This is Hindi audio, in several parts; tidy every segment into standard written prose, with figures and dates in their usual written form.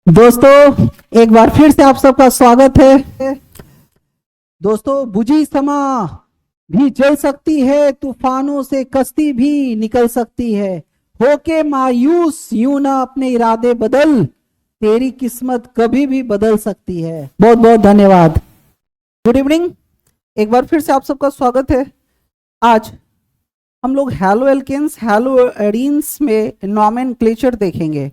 दोस्तों, एक बार फिर से आप सबका स्वागत है। दोस्तों, बुझी समा भी जल सकती है, तूफानों से कश्ती भी निकल सकती है। होके मायूस यूं ना अपने इरादे बदल, तेरी किस्मत कभी भी बदल सकती है। बहुत बहुत धन्यवाद। Good evening. एक बार फिर से आप सबका स्वागत है। आज हम लोग हैलो एल्केन्स हैलो एडीन्स में नॉमेनक्लेचर देखेंगे।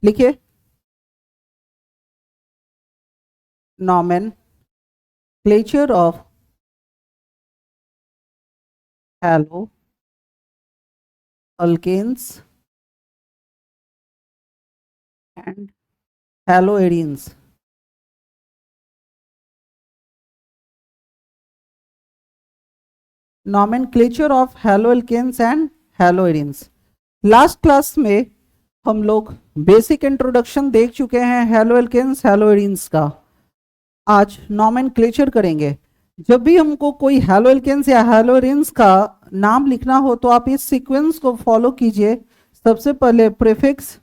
लिखिए, nomenclature of halo alkanes and haloarenes. Nomenclature of haloalkanes and haloarenes. Last class में हम लोग बेसिक इंट्रोडक्शन देख चुके हैं हेलोएल्केन्स हेलोएरीन्स का। आज नॉमेनक्लेचर करेंगे। जब भी हमको कोई हेलोएल्केन्स या हेलोएरीन्स का नाम लिखना हो तो आप इस सीक्वेंस को फॉलो कीजिए। सबसे पहले प्रीफिक्स,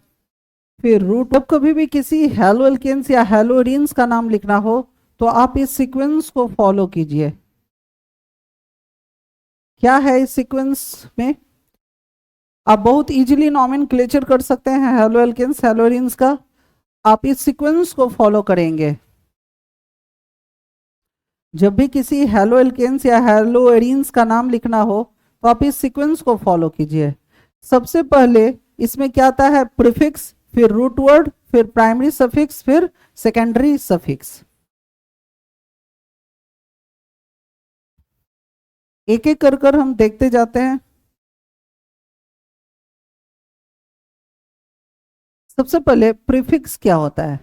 फिर रूट। जब कभी भी किसी हेलोएल्केन्स या हेलोएरीन्स का नाम लिखना हो तो आप इस सीक्वेंस को फॉलो कीजिए। क्या है इस सीक्वेंस में? आप बहुत इजीली नॉमेनक्लेचर कर सकते हैं हेलोएल्केन्स हेलोएरीन्स का। आप इस सीक्वेंस को फॉलो करेंगे। जब भी किसी हेलोएल्केन्स या हेलोएरीन्स का नाम लिखना हो तो आप इस सीक्वेंस को फॉलो कीजिए। सबसे पहले इसमें क्या आता है? प्रीफिक्स, फिर रूट वर्ड, फिर प्राइमरी सफिक्स, फिर सेकेंडरी सफिक्स। एक एक कर कर हम देखते जाते हैं। सबसे पहले प्रीफिक्स क्या होता है?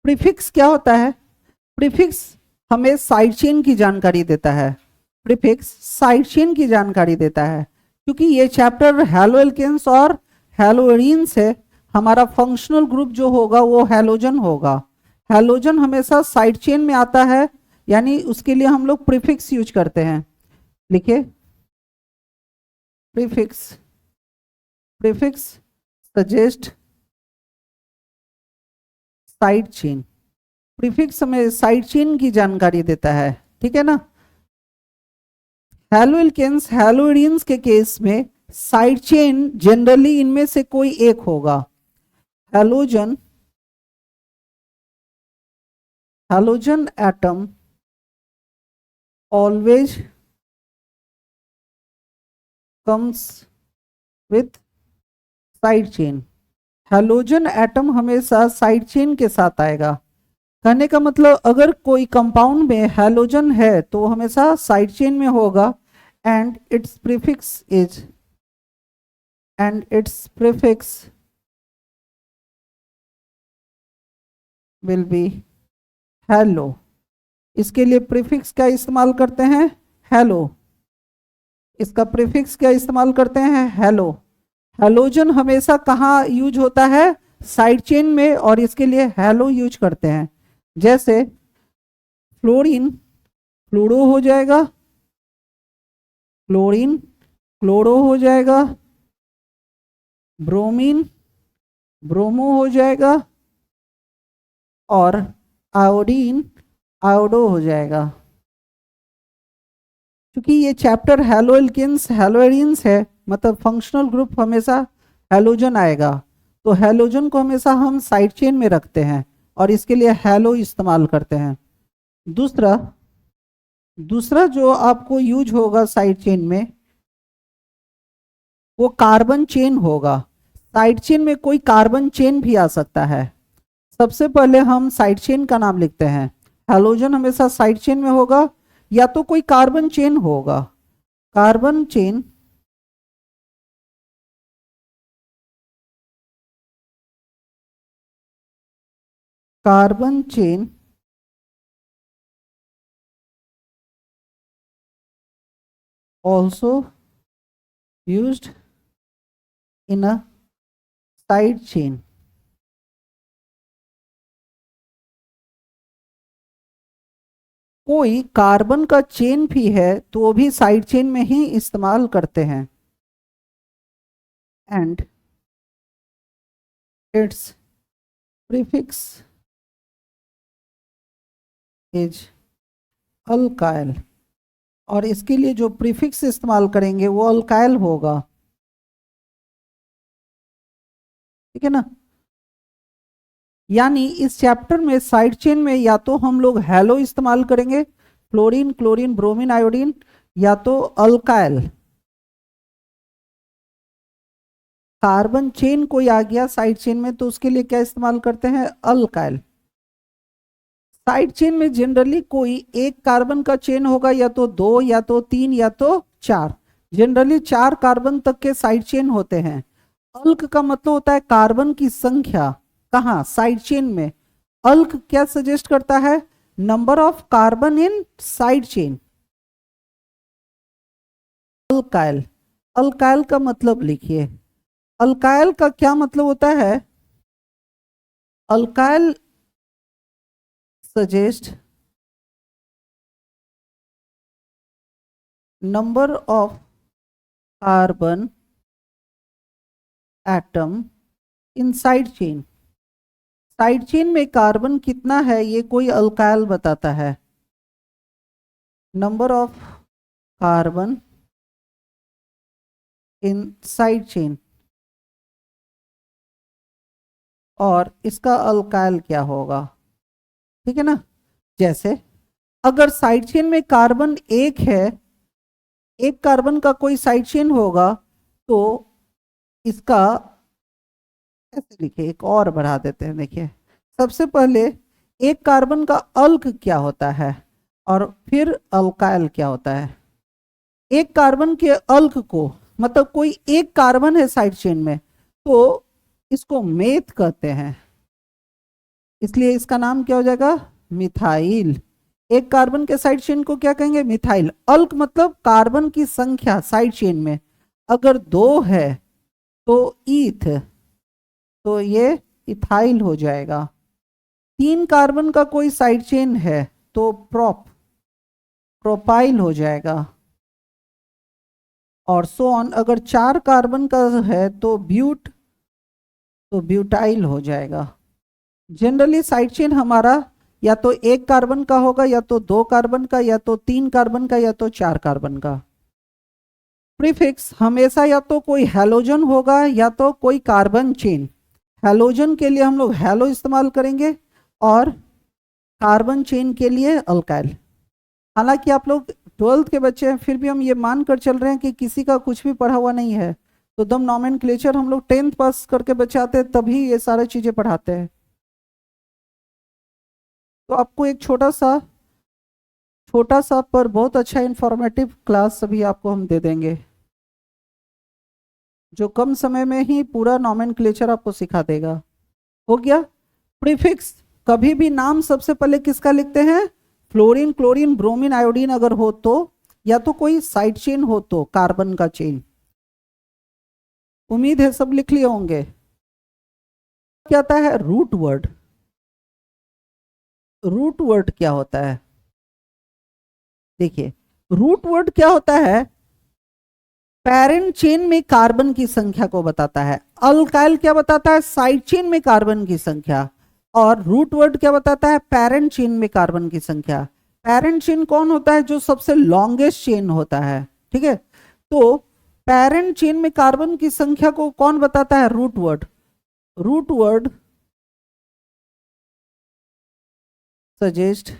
प्रीफिक्स क्या होता है? प्रीफिक्स हमें साइड चेन की जानकारी देता है। प्रीफिक्स साइड चेन की जानकारी देता है। क्योंकि ये चैप्टर हेलोएल्केन्स और हेलोएरीन्स है, हमारा फंक्शनल ग्रुप जो होगा वो हेलोजन होगा। हेलोजन हमेशा साइड चेन में आता है, यानी उसके लिए हम लोग प्रीफिक्स यूज करते हैं। लिखिए, prefix. Prefix suggest side chain. Prefix हमें साइड चेन की जानकारी देता है, ठीक है ना। हेलोएल्केन्स हेलोएरीन्स के केस में साइड चेन जनरली इनमें से कोई एक होगा। Halogen halogen atom always comes with side chain. Halogen atom हमेशा साइड चेन के साथ आएगा। कहने का मतलब अगर कोई कंपाउंड में हेलोजन है तो हमेशा साइड चेन में होगा। And it's prefix is and it's prefix will be hello. इसके लिए प्रीफिक्स का इस्तेमाल करते हैं हेलो। इसका प्रीफिक्स क्या इस्तेमाल करते हैं? हेलो। हेलोजन हमेशा कहाँ यूज होता है? साइड चेन में, और इसके लिए हेलो यूज करते हैं। जैसे फ्लोरीन फ्लोरो हो जाएगा, क्लोरीन क्लोरो हो जाएगा, ब्रोमीन ब्रोमो हो जाएगा, और आयोडीन आयोडो हो जाएगा। क्योंकि ये चैप्टर हेलोएल्केन्स हेलोएरीन्स है, मतलब फंक्शनल ग्रुप हमेशा हेलोजन आएगा। तो हेलोजन को हमेशा हम साइड चेन में रखते हैं और इसके लिए हेलो इस्तेमाल करते हैं। दूसरा दूसरा जो आपको यूज होगा साइड चेन में, वो कार्बन चेन होगा। साइड चेन में कोई कार्बन चेन भी आ सकता है। सबसे पहले हम साइड चेन का नाम लिखते हैं। हेलोजन हमेशा साइड चेन में होगा, या तो कोई कार्बन चेन होगा। Carbon chain carbon chain also used in a side chain। कोई कार्बन का चेन भी है तो वो भी साइड चेन में ही इस्तेमाल करते हैं, and it's prefix is alkyl, और इसके लिए जो प्रीफिक्स इस्तेमाल करेंगे वो अल्काइल होगा। ठीक है ना। यानी इस चैप्टर में साइड चेन में या तो हम लोग हैलो इस्तेमाल करेंगे, फ्लोरीन क्लोरीन ब्रोमीन आयोडीन, या तो अल्काइल। कार्बन चेन कोई आ गया साइड चेन में तो उसके लिए क्या इस्तेमाल करते हैं, अल्काइल। साइड चेन में जनरली कोई एक कार्बन का चेन होगा, या तो दो या तो तीन या तो चार, जनरली चार कार्बन तक के साइड चेन होते हैं। अल्क का मतलब होता है कार्बन की संख्या, कहाँ, साइड चेन में। अल्क क्या सजेस्ट करता है, number of carbon in side chain. Alkyl, alkyl का मतलब लिखिए, अल्काइल का क्या मतलब होता है, alkyl suggest number of carbon atom in side chain. Side chain में कार्बन कितना है ये कोई अल्काइल बताता है, number of carbon in side chain, और इसका अल्काइल क्या होगा। ठीक है ना। जैसे अगर साइड चेन में कार्बन एक है, एक कार्बन का कोई साइड चेन होगा तो इसका ऐसे लिखे, एक और बढ़ा देते हैं। देखिए सबसे पहले एक कार्बन का अल्क क्या होता है और फिर अल्काइल क्या होता है। एक कार्बन के अल्क को, मतलब कोई एक कार्बन है साइड चेन में तो इसको मेथ कहते हैं, इसलिए इसका नाम क्या हो जाएगा, मिथाइल। एक कार्बन के साइड चेन को क्या कहेंगे, मिथाइल। अल्क मतलब कार्बन की संख्या साइड चेन में, अगर दो है तो ईथ, तो ये इथाइल हो जाएगा। तीन कार्बन का कोई साइड चेन है तो प्रोपाइल हो जाएगा, और सो ऑन। अगर चार कार्बन का है तो ब्यूटाइल हो जाएगा। जनरली साइड चेन हमारा या तो एक कार्बन का होगा, या तो दो कार्बन का, या तो तीन कार्बन का, या तो चार कार्बन का। प्रीफिक्स हमेशा या तो कोई हैलोजन होगा या तो कोई कार्बन चेन। हैलोजन के लिए हम लोग हैलो इस्तेमाल करेंगे और कार्बन चेन के लिए अल्काइल। हालांकि आप लोग 12th के बच्चे हैं फिर भी हम ये मान कर चल रहे हैं कि किसी का कुछ भी पढ़ा हुआ नहीं है, तो दम नॉमेनक्लेचर हम लोग 10th पास करके बच्चे आते हैं तभी ये सारी चीजें पढ़ाते हैं। तो आपको एक छोटा सा पर बहुत अच्छा इंफॉर्मेटिव क्लास सभी आपको हम दे देंगे, जो कम समय में ही पूरा नॉमेनक्लेचर आपको सिखा देगा। हो गया। प्रीफिक्स कभी भी नाम सबसे पहले किसका लिखते हैं, फ्लोरीन क्लोरीन ब्रोमीन आयोडीन अगर हो तो, या तो कोई साइड चेन हो तो कार्बन का चेन। उम्मीद है सब लिख लिए होंगे। क्या आता है रूट वर्ड, रूट वर्ड क्या होता है, देखिए रूट वर्ड क्या होता है, पेरेंट चेन में कार्बन की संख्या को बताता है। अल्काइल क्या बताता है, साइड चेन में कार्बन की संख्या, और रूट वर्ड क्या बताता है, पेरेंट चेन में कार्बन की संख्या। पेरेंट चेन कौन होता है, जो सबसे लॉन्गेस्ट चेन होता है। ठीक है, तो पेरेंट चेन में कार्बन की संख्या को कौन बताता है, root word. Root word suggest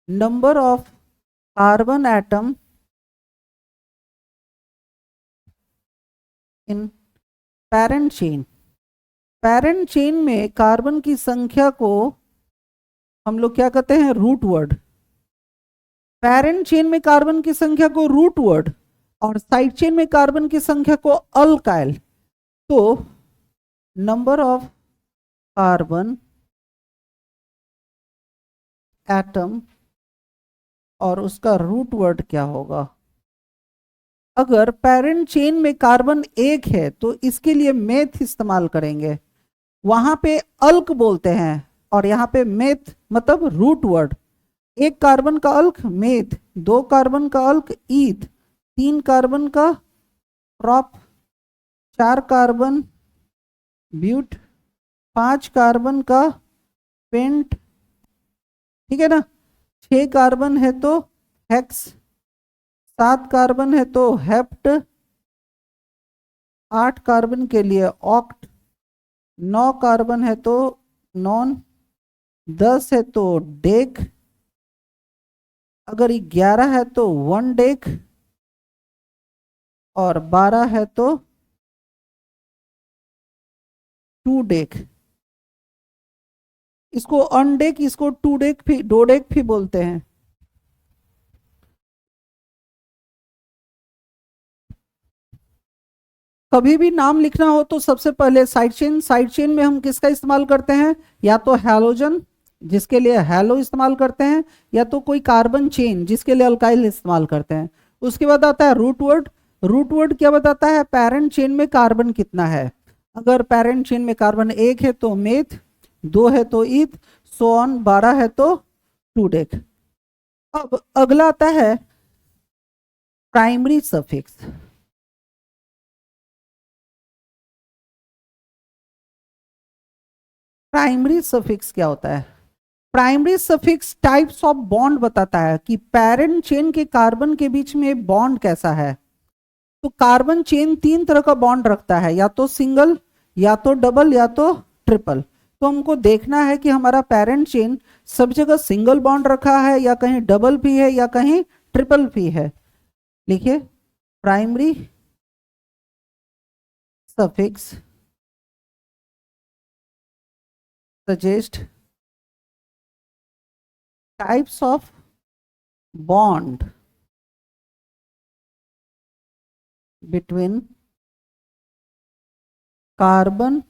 number of carbon atom in parent chain. Parent chain में कार्बन की संख्या को हम लोग क्या कहते हैं, रूट वर्ड। पेरेंट चेन में कार्बन की संख्या को रूट वर्ड और साइड चेन में कार्बन की संख्या को अल्काइल। तो नंबर ऑफ कार्बन एटम और उसका रूट वर्ड क्या होगा। अगर पेरेंट चेन में कार्बन एक है तो इसके लिए मेथ इस्तेमाल करेंगे, वहां पे अल्क बोलते हैं, और यहाँ पे मेथ मतलब रूट वर्ड। एक कार्बन का अल्क मेथ, दो कार्बन का अल्क ईथ, तीन कार्बन का प्रॉप, चार कार्बन ब्यूट, पांच कार्बन का पेंट, ठीक है ना, छह कार्बन है तो हेक्स, सात कार्बन है तो हेप्ट, आठ कार्बन के लिए ऑक्ट, नौ कार्बन है तो नॉन, 10 है तो डेक, अगर 11 है तो वन डेक, और 12 है तो टू डेक। इसको अनडेक, इसको टू डेक भी, दो डेक भी बोलते हैं। कभी भी नाम लिखना हो तो सबसे पहले साइड चेन, साइड चेन में हम किसका इस्तेमाल करते हैं, या तो हैलोजन जिसके लिए हैलो इस्तेमाल करते हैं, या तो कोई कार्बन चेन जिसके लिए अल्काइल इस्तेमाल करते हैं। उसके बाद आता है रूट वर्ड। रूट वर्ड क्या बताता है, पेरेंट चेन में कार्बन कितना है। अगर पेरेंट चेन में कार्बन एक है तो मेथ, दो है तो ईथ, सो ऑन, 12 है तो टू डेक। अब अगला आता है प्राइमरी सफिक्स। प्राइमरी सफिक्स क्या होता है, primary suffix types of bond बताता है कि पेरेंट चेन के कार्बन के बीच में बॉन्ड कैसा है। तो कार्बन चेन तीन तरह का बॉन्ड रखता है, या तो सिंगल, या तो डबल, या तो ट्रिपल। तो हमको देखना है कि हमारा पेरेंट चेन सब जगह सिंगल बॉन्ड रखा है, या कहीं डबल भी है, या कहीं ट्रिपल भी है। लिखिए primary suffix suggest types of bond between carbon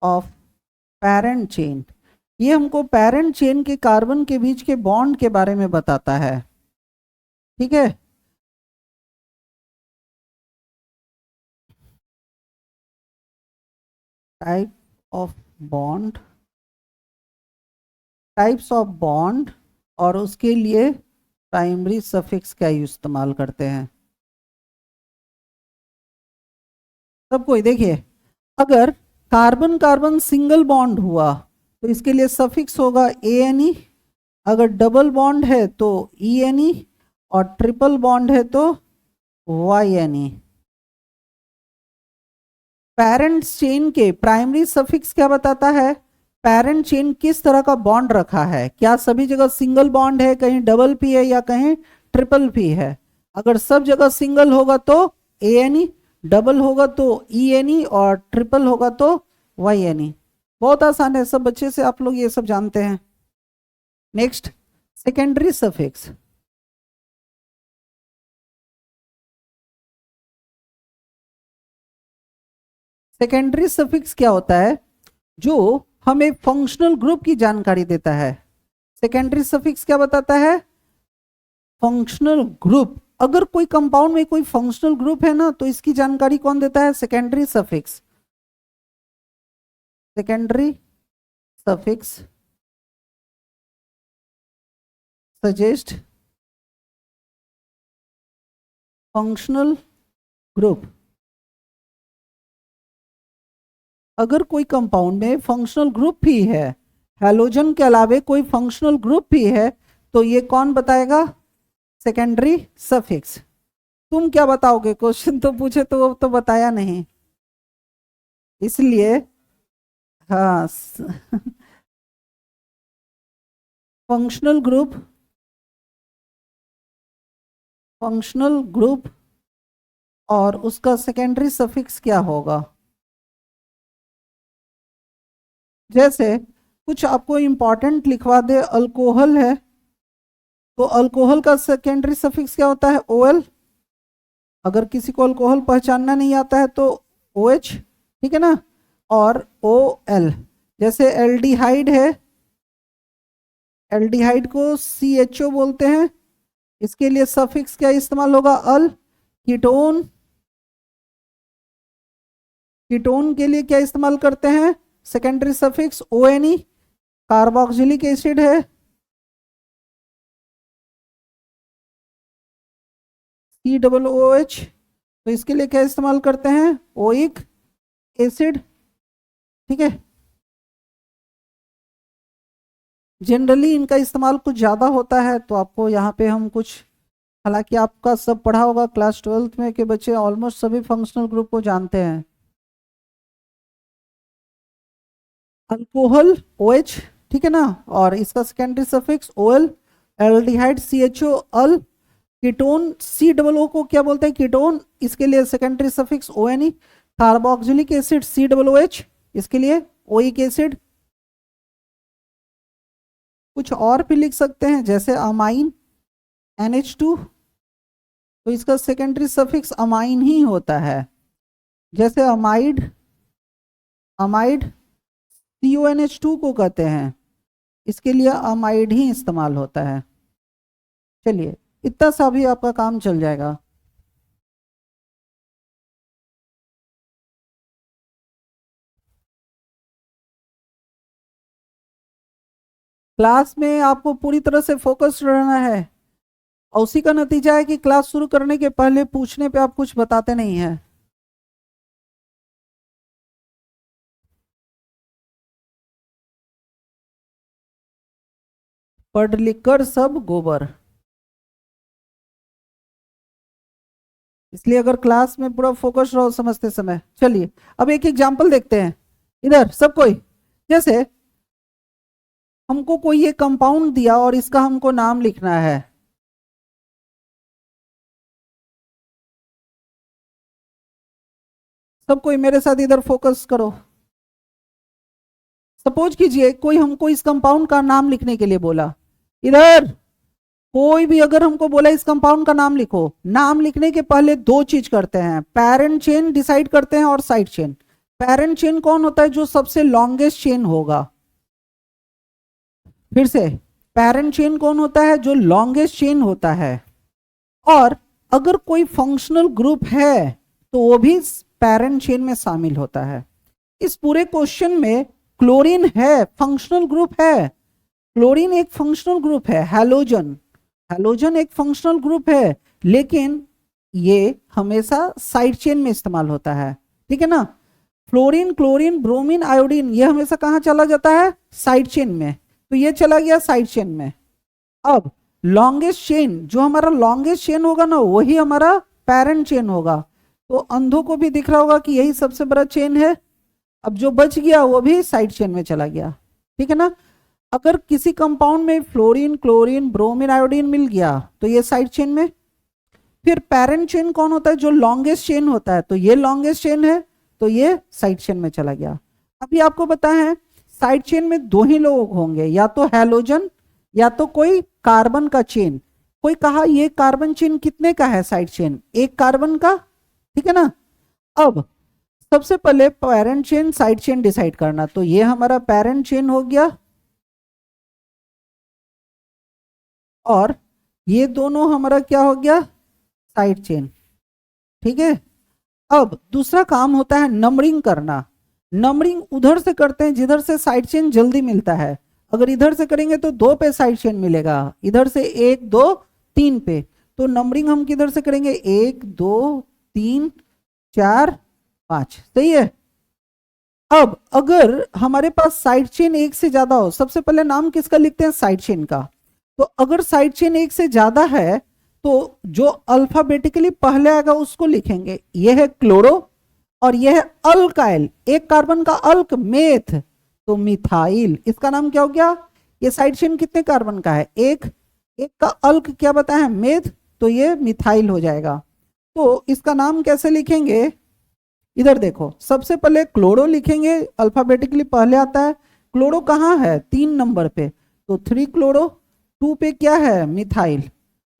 of parent chain. ये हमको पेरेंट चेन के कार्बन के बीच के बॉन्ड के बारे में बताता है, ठीक है। Type of bond, types of bond, और उसके लिए प्राइमरी सफिक्स का इस्तेमाल करते हैं। सब कोई देखिए, अगर कार्बन कार्बन सिंगल बॉन्ड हुआ तो इसके लिए सफिक्स होगा ANE, अगर डबल बॉन्ड है तो ENE, और ट्रिपल बॉन्ड है तो YNE। पेरेंट चेन के प्राइमरी सफिक्स क्या बताता है, पेरेंट चेन किस तरह का बॉन्ड रखा है, क्या सभी जगह सिंगल बॉन्ड है, कहीं डबल पी है, या कहीं ट्रिपल पी है। अगर सब जगह सिंगल होगा तो ANE, डबल होगा तो ENE, और ट्रिपल होगा तो YNE। बहुत आसान है, सब बच्चे से आप लोग ये सब जानते हैं। Next secondary suffix. Secondary suffix क्या होता है, जो हमें फंक्शनल ग्रुप की जानकारी देता है। सेकेंडरी सफिक्स क्या बताता है, फंक्शनल ग्रुप। अगर कोई कंपाउंड में कोई फंक्शनल ग्रुप है ना, तो इसकी जानकारी कौन देता है, secondary suffix. Secondary suffix suggest functional group. अगर कोई कंपाउंड में फंक्शनल ग्रुप भी है, हैलोजन के अलावे कोई फंक्शनल ग्रुप भी है, तो ये कौन बताएगा, सेकेंडरी सफिक्स। तुम क्या बताओगे, क्वेश्चन तो पूछे तो वो तो बताया नहीं, इसलिए हाँ फंक्शनल ग्रुप, फंक्शनल ग्रुप और उसका सेकेंडरी सफिक्स क्या होगा। जैसे कुछ आपको इंपॉर्टेंट लिखवा दे, अल्कोहल है तो अल्कोहल का सेकेंडरी सफिक्स क्या होता है, OL। अगर किसी को अल्कोहल पहचानना नहीं आता है तो OH, ठीक है ना, और OL। जैसे एल्डिहाइड है, एल्डिहाइड को CHO बोलते हैं, इसके लिए सफिक्स क्या इस्तेमाल होगा, अल। कीटोन, कीटोन के लिए क्या इस्तेमाल करते हैं, secondary suffix ONE। Carboxylic acid है, COOH, तो इसके लिए क्या इस्तेमाल करते हैं, ओइक एसिड। ठीक है, जनरली इनका इस्तेमाल कुछ ज़्यादा होता है, तो आपको यहाँ पे हम कुछ, हालांकि आपका सब पढ़ा होगा क्लास 12th में कि बच्चे ऑलमोस्ट सभी फंक्शनल ग्रुप को जानते हैं। अल्कोहल OH, ठीक है ना, और इसका secondary suffix OL, aldehyde CHO अल, कीटोन COO को क्या बोलते हैं, कीटोन, इसके लिए secondary suffix ONE, carboxylic acid COOH, इसके लिए ओइक एसिड। कुछ और भी लिख सकते हैं जैसे अमाइन NH2, तो इसका सेकेंडरी सफिक्स अमाइन ही होता है। जैसे अमाइड, अमाइड CONH2 को कहते हैं, इसके लिए अमाइड ही इस्तेमाल होता है। चलिए, इतना सा भी आपका काम चल जाएगा। क्लास में आपको पूरी तरह से फोकस रहना है, और उसी का नतीजा है कि क्लास शुरू करने के पहले पूछने पे आप कुछ बताते नहीं हैं। पढ़ लिख कर सब गोबर, इसलिए अगर क्लास में पूरा फोकस रहो समझते समय। चलिए अब एक एग्जांपल देखते हैं, इधर सब कोई। जैसे हमको कोई ये कंपाउंड दिया और इसका हमको नाम लिखना है, सब कोई मेरे साथ इधर फोकस करो। सपोज कीजिए कोई हमको इस कंपाउंड का नाम लिखने के लिए बोला, इधर कोई भी अगर हमको बोला इस कंपाउंड का नाम लिखो, नाम लिखने के पहले दो चीज करते हैं, पेरेंट चेन डिसाइड करते हैं और साइड चेन। पेरेंट चेन कौन होता है, जो सबसे लॉन्गेस्ट चेन होगा। फिर से, पेरेंट चेन कौन होता है, जो लॉन्गेस्ट चेन होता है। और अगर कोई फंक्शनल ग्रुप है तो वो भी पेरेंट चेन में शामिल होता है। इस पूरे क्वेश्चन में क्लोरीन है, फंक्शनल ग्रुप है, क्लोरीन एक फंक्शनल ग्रुप है, हैलोजन, हैलोजन एक फंक्शनल ग्रुप है, लेकिन ये हमेशा साइड चेन में इस्तेमाल होता है। ठीक है ना, फ्लोरीन, क्लोरीन, ब्रोमीन, आयोडीन, ये हमेशा कहाँ चला जाता है, साइड चेन में, तो ये चला गया साइड चेन में। अब लॉन्गेस्ट चेन, जो हमारा लॉन्गेस्ट चेन होगा ना, वही हमारा पेरेंट चेन होगा। तो अंधों को भी दिख रहा होगा कि यही सबसे बड़ा चेन है। अब जो बच गया वो भी साइड चेन में चला गया। ठीक है ना, अगर किसी कंपाउंड में फ्लोरीन, क्लोरीन, ब्रोमीन, आयोडीन मिल गया तो ये साइड चेन में। फिर पेरेंट चेन कौन होता है, जो लॉन्गेस्ट चेन होता है, तो ये लॉन्गेस्ट चेन है, तो ये साइड चेन में चला गया। अभी आपको पता है साइड चेन में दो ही लोग होंगे, या तो हैलोजन या तो कोई कार्बन का चेन। कोई कहा ये कार्बन चेन कितने का है, साइड चेन एक कार्बन का। ठीक है ना, अब सबसे पहले parent chain side chain decide करना, तो ये हमारा पेरेंट चेन हो गया, और ये दोनों हमारा क्या हो गया, साइड चेन। ठीक है, अब दूसरा काम होता है नंबरिंग करना। नंबरिंग उधर से करते हैं जिधर से साइड चेन जल्दी मिलता है। अगर इधर से करेंगे तो 2 पे साइड चेन मिलेगा, इधर से 1 2 3 पे, तो नंबरिंग हम किधर से करेंगे, 1 2 3 4 5। सही है। अब अगर हमारे पास साइड चेन एक से ज्यादा हो, सबसे पहले नाम किसका लिखते हैं, साइड चेन का। तो अगर साइड चेन एक से ज्यादा है तो जो अल्फाबेटिकली पहले आएगा उसको लिखेंगे। यह है क्लोरो और यह है अल्काइल, एक कार्बन का अल्क मेथ, तो मिथाइल, इसका नाम क्या हो गया। ये साइड चेन कितने कार्बन का है, एक, एक का अल्क क्या बताया है, मेथ, तो ये मिथाइल हो जाएगा। तो इसका नाम कैसे लिखेंगे, इधर देखो, सबसे पहले क्लोरो लिखेंगे, अल्फाबेटिकली पहले आता है। क्लोरो कहाँ है, 3 नंबर पे, तो 3 क्लोरो। 2 पे क्या है, मिथाइल।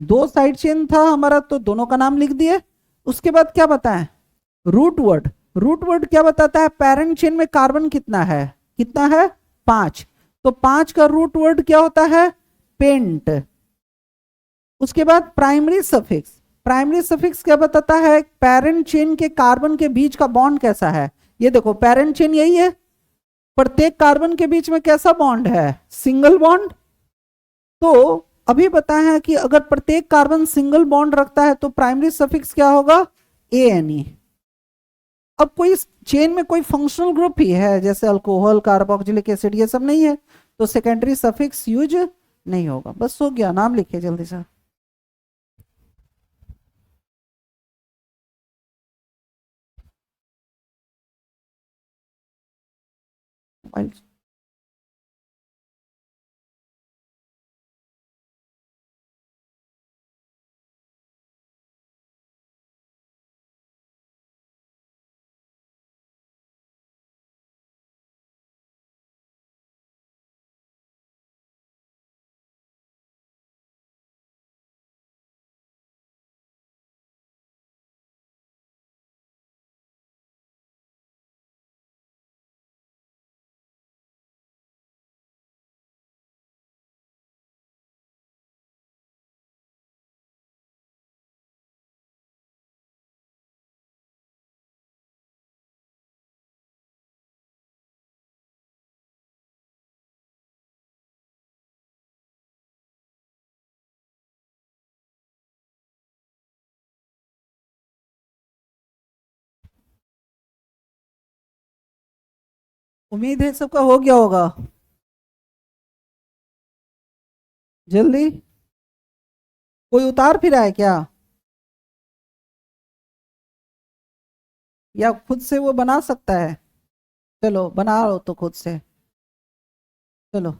2 साइड चेन था हमारा तो दोनों का नाम लिख दिए। उसके बाद क्या बताएं, रूट वर्ड। रूट वर्ड क्या बताता है, पेरेंट चेन में कार्बन कितना है, कितना है, 5, तो 5 का रूट वर्ड क्या होता है, पेंट। उसके बाद प्राइमरी सफिक्स। प्राइमरी सफिक्स क्या बताता है, पेरेंट चेन के कार्बन के बीच का बॉन्ड कैसा है। ये देखो पेरेंट चेन यही है, प्रत्येक कार्बन के बीच में कैसा बॉन्ड है? Single bond. तो अभी बताया है कि अगर प्रत्येक कार्बन सिंगल बॉन्ड रखता है तो प्राइमरी सफिक्स क्या होगा? ANE। अब कोई चेन में कोई फंक्शनल ग्रुप ही है जैसे अल्कोहल, कार्बोक्सिलिक एसिड, ये सब नहीं है, तो सेकेंडरी सफिक्स यूज नहीं होगा। बस हो गया, नाम लिखिए जल्दी से। उम्मीद है सबका हो गया होगा। जल्दी। कोई उतार फिर है क्या, या खुद से वो बना सकता है? चलो बना लो तो खुद से। चलो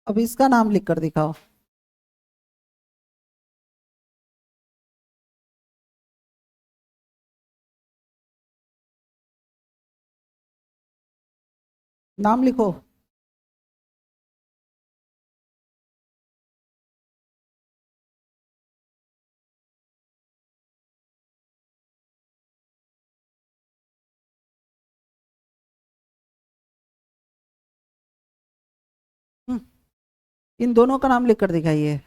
अब इसका नाम लिख कर दिखाओ। नाम लिखो। हम्म, इन दोनों का नाम लिख कर दिखाइए।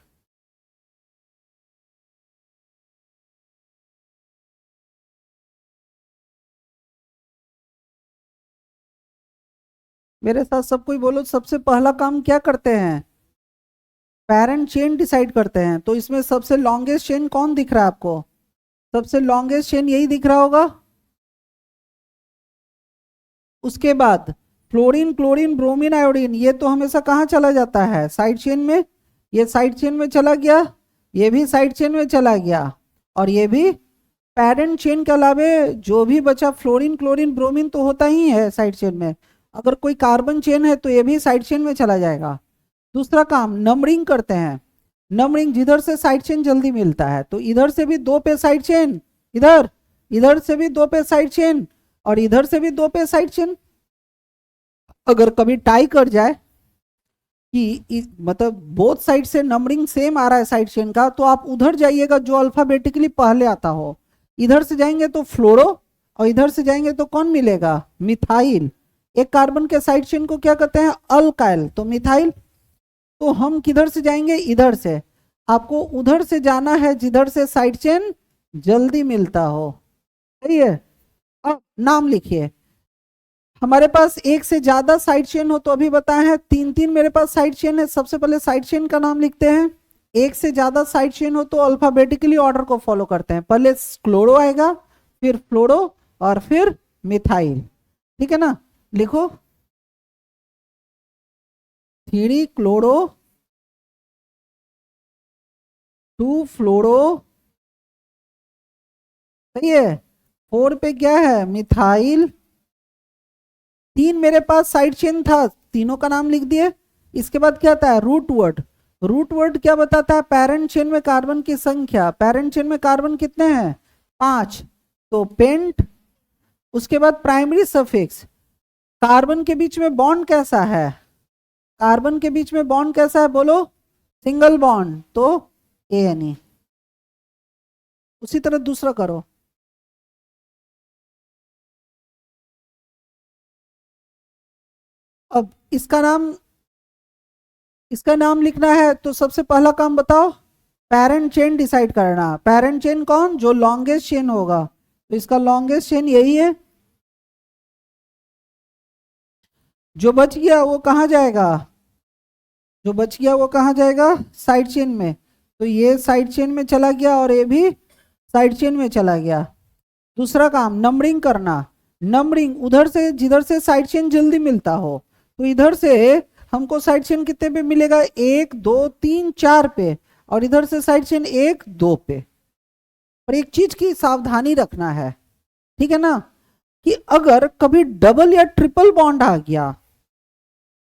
मेरे साथ सब कोई बोलो, सबसे पहला काम क्या करते हैं? पेरेंट चेन डिसाइड करते हैं। तो इसमें सबसे लॉन्गेस्ट चेन कौन दिख रहा है आपको? सबसे लॉन्गेस्ट चेन यही दिख रहा होगा। उसके बाद फ्लोरीन, क्लोरीन, ब्रोमीन, आयोडीन, ये तो हमेशा कहाँ चला जाता है? साइड चेन में। ये साइड चेन में चला गया, ये भी साइड चेन में चला गया, और ये भी। पेरेंट चेन के अलावे जो भी बचा फ्लोरीन, क्लोरीन, ब्रोमीन तो होता ही है साइड चेन में। अगर कोई कार्बन चेन है तो ये भी साइड चेन में चला जाएगा। दूसरा काम, नंबरिंग करते हैं। नंबरिंग, जिधर से साइड चेन जल्दी मिलता है तो इधर से भी 2 पे साइड चेन, इधर, इधर से भी 2 पे साइड चेन, और इधर से भी 2 पे साइड चेन। अगर कभी टाई कर जाए कि मतलब बोथ साइड से नंबरिंग सेम आ रहा है साइड चेन का, तो आप उधर जाइएगा जो अल्फाबेटिकली पहले आता हो। इधर से जाएंगे तो फ्लोरो, और इधर से जाएंगे तो कौन मिलेगा? मिथाइल। एक कार्बन के साइड चेन को क्या कहते हैं? अल्काइल, तो मिथाइल। तो हम किधर से जाएंगे? इधर से। आपको उधर से जाना है जिधर से साइड चेन जल्दी मिलता हो। सही है। अब नाम लिखिए। हमारे पास एक से ज्यादा साइड चेन हो तो अभी बताया है, 3 मेरे पास साइड चेन है। सबसे पहले साइड चेन का नाम लिखते हैं। एक से ज्यादा साइड चेन हो तो अल्फाबेटिकली ऑर्डर को फॉलो करते हैं। पहले क्लोरो आएगा, फिर फ्लोरो, और फिर मिथाइल। ठीक है ना? लिखो। 3 क्लोरो, 2 फ्लोरो, सही है। 4 पे क्या है? मिथाइल। 3 मेरे पास साइड चेन था, तीनों का नाम लिख दिए। इसके बाद क्या आता है? Root word. रूट वर्ड क्या बताता है? पेरेंट चेन में कार्बन की संख्या। पेरेंट चेन में कार्बन कितने हैं? 5, तो पेंट। उसके बाद प्राइमरी सफिक्स। कार्बन के बीच में बॉन्ड कैसा है? कार्बन के बीच में बॉन्ड कैसा है बोलो? सिंगल बॉन्ड, तो ANE। उसी तरह दूसरा करो। अब इसका नाम लिखना है तो सबसे पहला काम बताओ, पेरेंट चेन डिसाइड करना। पेरेंट चेन कौन? जो लॉन्गेस्ट चेन होगा। तो इसका लॉन्गेस्ट चेन यही है। जो बच गया वो कहाँ जाएगा, जो बच गया वो कहाँ जाएगा, साइड चेन में। तो ये साइड चेन में चला गया और ये भी साइड चेन में चला गया। दूसरा काम नंबरिंग करना, नंबरिंग उधर से जिधर से साइड चेन जल्दी मिलता हो, तो इधर से हमको साइड चेन कितने पे मिलेगा, 1 2 3 4 पे, और इधर से साइड चेन 1 2 पे। और एक चीज की सावधानी रखना है, ठीक है ना, कि अगर कभी डबल या ट्रिपल बॉन्ड आ गया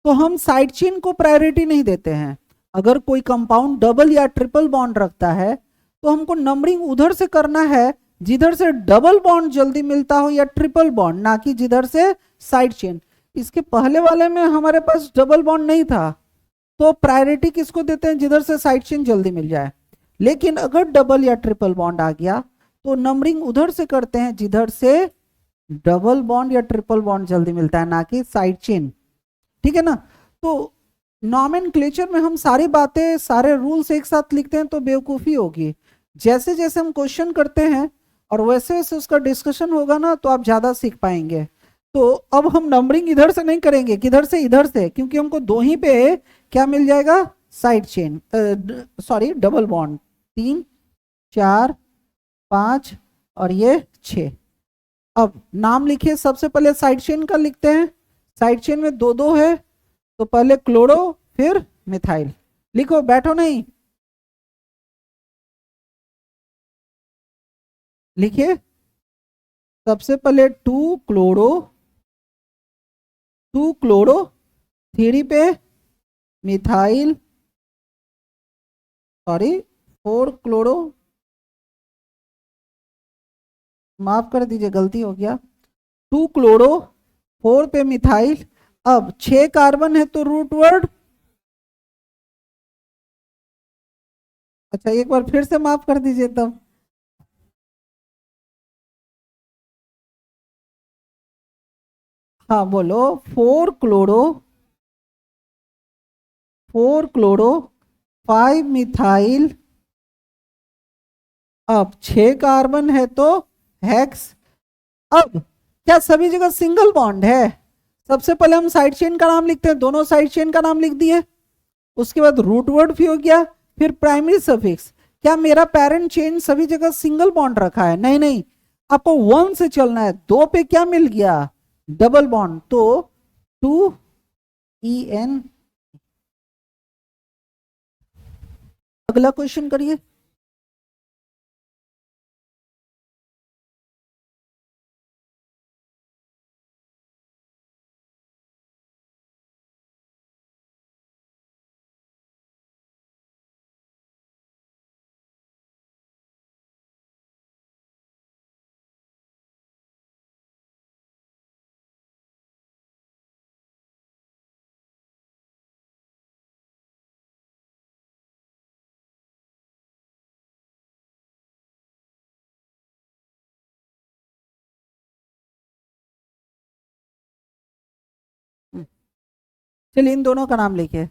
तो हम साइड चेन को प्रायोरिटी नहीं देते हैं। अगर कोई कंपाउंड डबल या ट्रिपल बॉन्ड रखता है तो हमको नंबरिंग उधर से करना है जिधर से डबल बॉन्ड जल्दी मिलता हो या ट्रिपल बॉन्ड, ना कि जिधर से साइड चेन। इसके पहले वाले में हमारे पास डबल बॉन्ड नहीं था, तो प्रायोरिटी किसको देते हैं, जिधर से साइड चेन जल्दी मिल जाए। लेकिन अगर डबल या ट्रिपल बॉन्ड आ गया तो नंबरिंग उधर से करते हैं जिधर से डबल बॉन्ड या ट्रिपल बॉन्ड जल्दी मिलता है, ना कि साइड चेन, ठीक है ना। तो नॉमेनक्लेचर में हम सारी बातें सारे रूल्स एक साथ लिखते हैं तो बेवकूफ़ी होगी। जैसे जैसे हम क्वेश्चन करते हैं और वैसे वैसे उसका डिस्कशन होगा ना, तो आप ज़्यादा सीख पाएंगे। तो अब हम नंबरिंग इधर से नहीं करेंगे, किधर से, इधर से, क्योंकि हमको दो ही पे क्या मिल जाएगा, side chain, sorry double bond, 3 4 5 और ये 6। अब नाम लिखिए, सबसे पहले साइड चेन का लिखते हैं। साइड चेन में दो दो है, तो पहले क्लोरो फिर मिथाइल। लिखो, बैठो नहीं, लिखिए। सबसे पहले 2 क्लोरो 3 पे मिथाइल, सॉरी 4 क्लोरो, माफ कर दीजिए गलती हो गया, 2 क्लोरो 4 पे मिथाइल। अब 6 कार्बन है तो रूट वर्ड, अच्छा एक बार फिर से माफ कर दीजिए तब। हाँ बोलो, 4 क्लोरो 5 मिथाइल। अब 6 कार्बन है तो हेक्स। अब क्या सभी जगह सिंगल बॉन्ड है, सबसे पहले हम साइड चेन का नाम लिखते हैं, दोनों साइड चेन का नाम लिख दिए, उसके बाद रूट वर्ड भी हो गया, फिर प्राइमरी सफिक्स। क्या मेरा पेरेंट चेन सभी जगह सिंगल बॉन्ड रखा है, नहीं नहीं, आपको 1 से चलना है। 2 पे क्या मिल गया, डबल बॉन्ड, तो 2 EN। अगला क्वेश्चन करिए। चलिए इन दोनों का नाम लिखिए।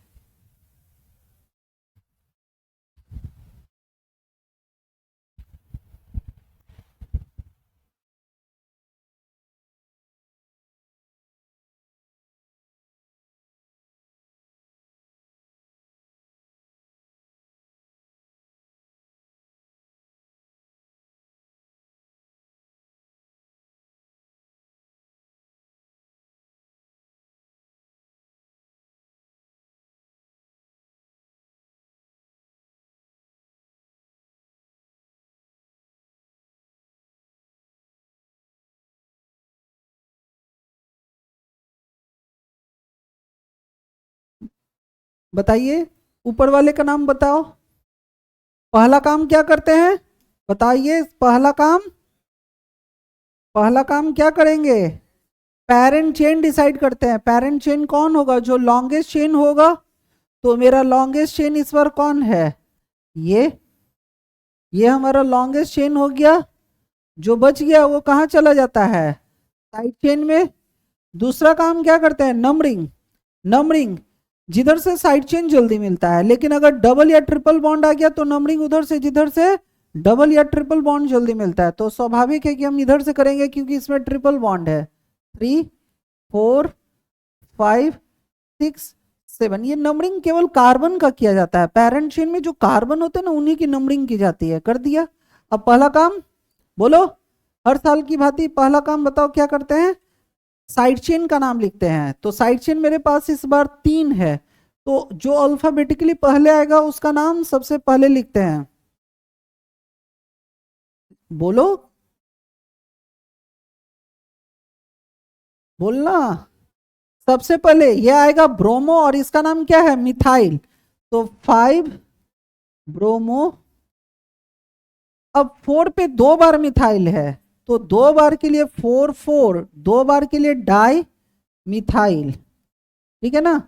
बताइए, ऊपर वाले का नाम बताओ। पहला काम क्या करते हैं, बताइए, पहला काम क्या करेंगे, पेरेंट चेन डिसाइड करते हैं। पेरेंट चेन कौन होगा, जो लॉन्गेस्ट चेन होगा। तो मेरा लॉन्गेस्ट चेन इस बार कौन है, ये हमारा लॉन्गेस्ट चेन हो गया। जो बच गया वो कहाँ चला जाता है, साइड चेन में। दूसरा काम क्या करते हैं, नंबरिंग। नंबरिंग जिधर से साइड चेन जल्दी मिलता है, लेकिन अगर डबल या ट्रिपल बॉन्ड आ गया तो नंबरिंग उधर से जिधर से डबल या ट्रिपल बॉन्ड जल्दी मिलता है। तो स्वाभाविक है कि हम इधर से करेंगे क्योंकि इसमें ट्रिपल बॉन्ड है। 3 4 5 6 7। ये नंबरिंग केवल कार्बन का किया जाता है, पेरेंट चेन में जो कार्बन होते हैं ना उन्हीं की नंबरिंग की जाती है। कर दिया। अब पहला काम बोलो, हर साल की भांति पहला काम बताओ क्या करते हैं, साइड चेन का नाम लिखते हैं। तो साइड चेन मेरे पास इस बार 3 है, तो जो अल्फाबेटिकली पहले आएगा उसका नाम सबसे पहले लिखते हैं। बोलो, बोलना। सबसे पहले ये आएगा ब्रोमो और इसका नाम क्या है, मिथाइल। तो 5 ब्रोमो। अब 4 पे 2 बार मिथाइल है, तो 2 बार के लिए 4 4, 2 बार के लिए डाई मिथाइल। ठीक है ना,